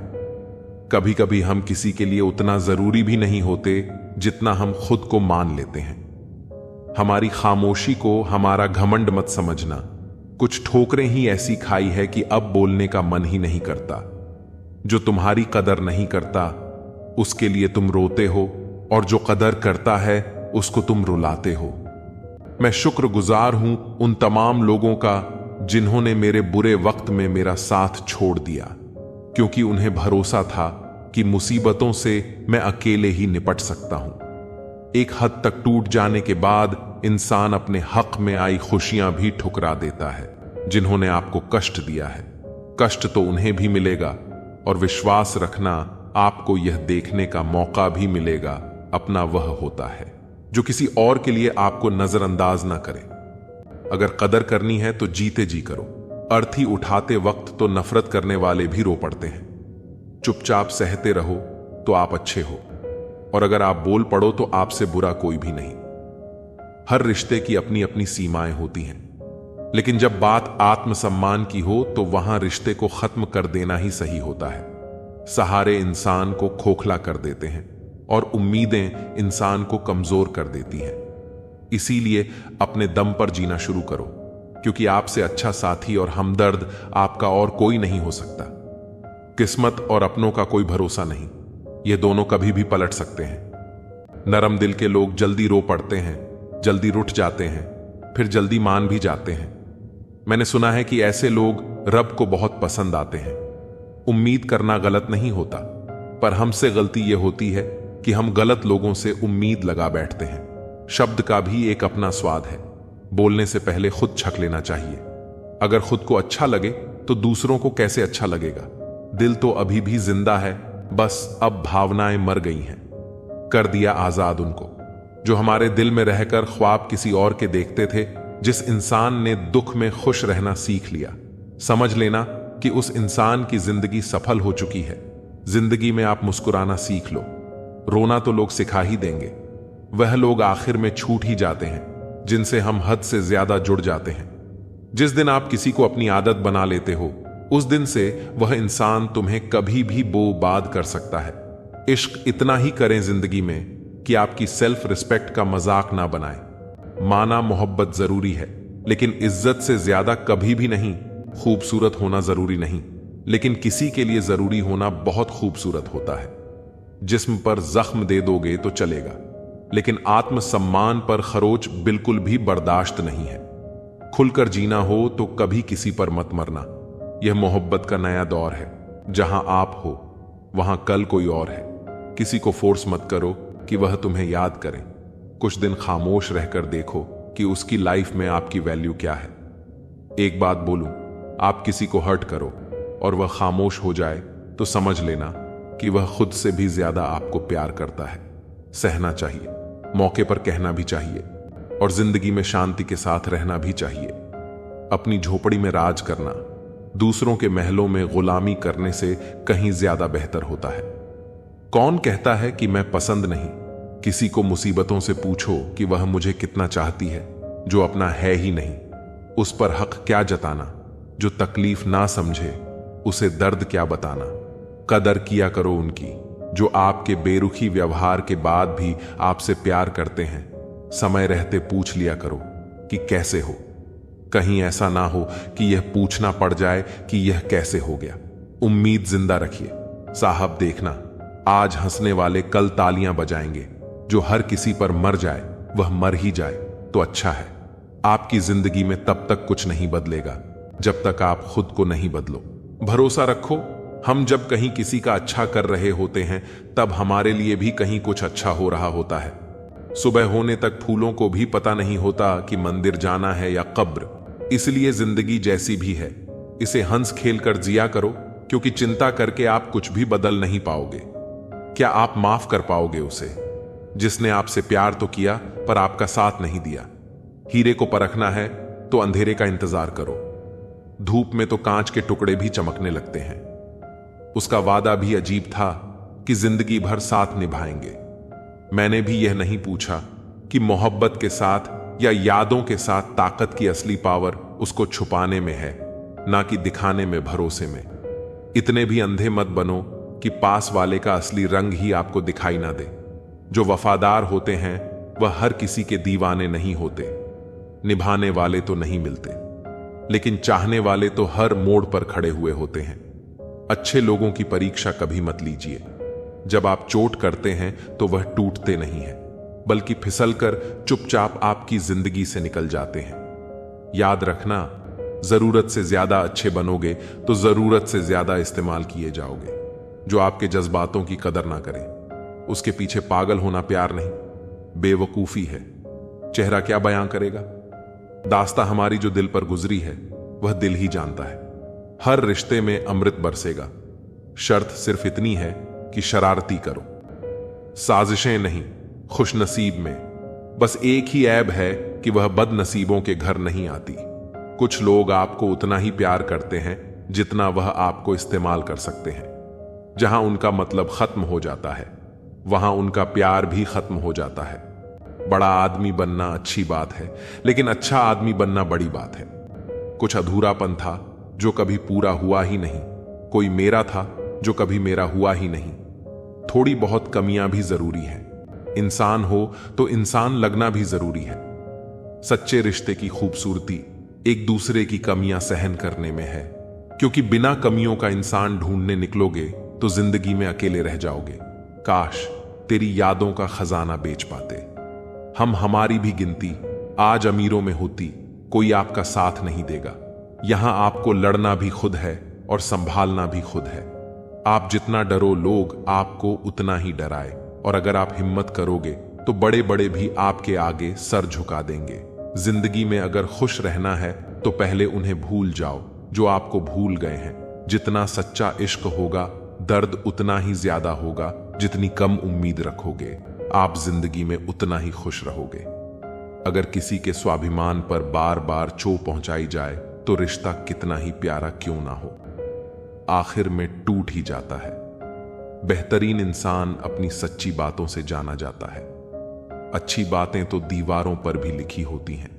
A: कभी कभी हम किसी के लिए उतना जरूरी भी नहीं होते जितना हम खुद को मान लेते हैं। हमारी खामोशी को हमारा घमंड मत समझना। कुछ ठोकरें ही ऐसी खाई है कि अब बोलने का मन ही नहीं करता। जो तुम्हारी कदर नहीं करता उसके लिए तुम रोते हो, और जो कदर करता है उसको तुम रुलाते हो। मैं शुक्रगुजार हूं उन तमाम लोगों का जिन्होंने मेरे बुरे वक्त में मेरा साथ छोड़ दिया, क्योंकि उन्हें भरोसा था कि मुसीबतों से मैं अकेले ही निपट सकता हूं। एक हद तक टूट जाने के बाद इंसान अपने हक में आई खुशियां भी ठुकरा देता है। जिन्होंने आपको कष्ट दिया है, कष्ट तो उन्हें भी मिलेगा, और विश्वास रखना, आपको यह देखने का मौका भी मिलेगा अपना वह होता है जो किसी और के लिए आपको नजरअंदाज ना करे। अगर कदर करनी है तो जीते जी करो। अर्थी उठाते वक्त तो नफरत करने वाले भी रो पड़ते हैं। चुपचाप सहते रहो तो आप अच्छे हो, और अगर आप बोल पड़ो तो आपसे बुरा कोई भी नहीं। हर रिश्ते की अपनी अपनी सीमाएं होती हैं, लेकिन जब बात आत्मसम्मान की हो तो वहां रिश्ते को खत्म कर देना ही सही होता है। सहारे इंसान को खोखला कर देते हैं, और उम्मीदें इंसान को कमजोर कर देती हैं। इसीलिए अपने दम पर जीना शुरू करो, क्योंकि आपसे अच्छा साथी और हमदर्द आपका और कोई नहीं हो सकता। किस्मत और अपनों का कोई भरोसा नहीं, ये दोनों कभी भी पलट सकते हैं। नरम दिल के लोग जल्दी रो पड़ते हैं, जल्दी रुठ जाते हैं, फिर जल्दी मान भी जाते हैं। मैंने सुना है कि ऐसे लोग रब को बहुत पसंद आते हैं। उम्मीद करना गलत नहीं होता, पर हमसे गलती यह होती है कि हम गलत लोगों से उम्मीद लगा बैठते हैं। शब्द का भी एक अपना स्वाद है। बोलने से पहले खुद छक लेना चाहिए। अगर खुद को अच्छा लगे तो दूसरों को कैसे अच्छा लगेगा? दिल तो अभी भी जिंदा है, बस अब भावनाएं मर गई हैं। कर दिया आजाद उनको जो हमारे दिल में रहकर ख्वाब किसी और के देखते थे। जिस इंसान ने दुख में खुश रहना सीख लिया, समझ लेना कि उस इंसान की जिंदगी सफल हो चुकी है। जिंदगी में आप मुस्कुराना सीख लो, रोना तो लोग सिखा ही देंगे। वह लोग आखिर में छूट ही जाते हैं जिनसे हम हद से ज्यादा जुड़ जाते हैं। जिस दिन आप किसी को अपनी आदत बना लेते हो, उस दिन से वह इंसान तुम्हें कभी भी बोबाद कर सकता है। इश्क इतना ही करें जिंदगी में कि आपकी सेल्फ रिस्पेक्ट का मजाक ना बनाए। माना मोहब्बत जरूरी है, लेकिन इज्जत से ज्यादा कभी भी नहीं। खूबसूरत होना जरूरी नहीं, लेकिन किसी के लिए जरूरी होना बहुत खूबसूरत होता है। जिस्म पर जख्म दे दोगे तो चलेगा, लेकिन आत्मसम्मान पर खरोच बिल्कुल भी बर्दाश्त नहीं है। खुलकर जीना हो तो कभी किसी पर मत मरना। यह मोहब्बत का नया दौर है। जहां आप हो वहां कल कोई और है। किसी को फोर्स मत करो कि वह तुम्हें याद करे। कुछ दिन खामोश रहकर देखो कि उसकी लाइफ में आपकी वैल्यू क्या है। एक बात बोलूं, आप किसी को हर्ट करो और वह खामोश हो जाए तो समझ लेना कि वह खुद से भी ज्यादा आपको प्यार करता है। सहना चाहिए, मौके पर कहना भी चाहिए, और जिंदगी में शांति के साथ रहना भी चाहिए। अपनी झोपड़ी में राज करना दूसरों के महलों में गुलामी करने से कहीं ज्यादा बेहतर होता है। कौन कहता है कि मैं पसंद नहीं? किसी को मुसीबतों से पूछो कि वह मुझे कितना चाहती है, जो अपना है ही नहीं। उस पर हक क्या जताना? जो तकलीफ ना समझे उसे दर्द क्या बताना? कदर किया करो उनकी जो आपके बेरुखी व्यवहार के बाद भी आपसे प्यार करते हैं। समय रहते पूछ लिया करो कि कैसे हो। कहीं ऐसा ना हो कि यह पूछना पड़ जाए कि यह कैसे हो गया। उम्मीद जिंदा रखिए। साहब देखना, आज हंसने वाले कल तालियां बजाएंगे। जो हर किसी पर मर जाए वह मर ही जाए तो अच्छा है। आपकी जिंदगी में तब तक कुछ नहीं बदलेगा जब तक आप खुद को नहीं बदलो। भरोसा रखो, हम जब कहीं किसी का अच्छा कर रहे होते हैं तब हमारे लिए भी कहीं कुछ अच्छा हो रहा होता है। सुबह होने तक फूलों को भी पता नहीं होता कि मंदिर जाना है या कब्र। इसलिए जिंदगी जैसी भी है, इसे हंस खेल कर जिया करो, क्योंकि चिंता करके आप कुछ भी बदल नहीं पाओगे। क्या आप माफ कर पाओगे उसे, जिसने आपसे प्यार तो किया पर आपका साथ नहीं दिया? हीरे को परखना है तो अंधेरे का इंतजार करो। धूप में तो कांच के टुकड़े भी चमकने लगते हैं। उसका वादा भी अजीब था कि जिंदगी भर साथ निभाएंगे। मैंने भी यह नहीं पूछा कि मोहब्बत के साथ या यादों के साथ ताकत की असली पावर उसको छुपाने में है, ना कि दिखाने में, भरोसे में। इतने भी अंधे मत बनो कि पास वाले का असली रंग ही आपको दिखाई ना दे। जो वफादार होते हैं वह हर किसी के दीवाने नहीं होते। निभाने वाले तो नहीं मिलते, लेकिन चाहने वाले तो हर मोड़ पर खड़े हुए होते हैं। अच्छे लोगों की परीक्षा कभी मत लीजिए। जब आप चोट करते हैं तो वह टूटते नहीं हैं, बल्कि फिसलकर चुपचाप आपकी जिंदगी से निकल जाते हैं। याद रखना, जरूरत से ज्यादा अच्छे बनोगे तो जरूरत से ज्यादा इस्तेमाल किए जाओगे। जो आपके जज्बातों की कदर ना करे, उसके पीछे पागल होना प्यार नहीं, बेवकूफी है। चेहरा क्या बयां करेगा? दास्तां हमारी जो दिल पर गुजरी है वह दिल ही जानता है। हर रिश्ते में अमृत बरसेगा, शर्त सिर्फ इतनी है कि शरारती करो। साजिशें नहीं, खुशनसीब में बस एक ही ऐब है कि वह बदनसीबों के घर नहीं आती। कुछ लोग आपको उतना ही प्यार करते हैं जितना वह आपको इस्तेमाल कर सकते हैं। जहां उनका मतलब खत्म हो जाता है, वहां उनका प्यार भी खत्म हो जाता है। बड़ा आदमी बनना अच्छी बात है, लेकिन अच्छा आदमी बनना बड़ी बात है। कुछ अधूरापन था जो कभी पूरा हुआ ही नहीं। कोई मेरा था जो कभी मेरा हुआ ही नहीं। थोड़ी बहुत कमियां भी जरूरी है। इंसान हो तो इंसान लगना भी जरूरी है। सच्चे रिश्ते की खूबसूरती एक दूसरे की कमियां सहन करने में है, क्योंकि बिना कमियों का इंसान ढूंढने निकलोगे तो जिंदगी में अकेले रह जाओगे। काश तेरी यादों का खजाना बेच पाते। हम हमारी भी गिनती आज अमीरों में होती, कोई आपका साथ नहीं देगा। यहां आपको लड़ना भी खुद है और संभालना भी खुद है। आप जितना डरो लोग आपको उतना ही डराए, और अगर आप हिम्मत करोगे तो बड़े बड़े भी आपके आगे सर झुका देंगे। जिंदगी में अगर खुश रहना है तो पहले उन्हें भूल जाओ जो आपको भूल गए हैं। जितना सच्चा इश्क होगा, दर्द उतना ही ज्यादा होगा। जितनी कम उम्मीद रखोगे, आप जिंदगी में उतना ही खुश रहोगे। अगर किसी के स्वाभिमान पर बार बार चोट पहुंचाई जाए तो रिश्ता कितना ही प्यारा क्यों ना हो, आखिर में टूट ही जाता है। बेहतरीन इंसान अपनी सच्ची बातों से जाना जाता है। अच्छी बातें तो दीवारों पर भी लिखी होती हैं।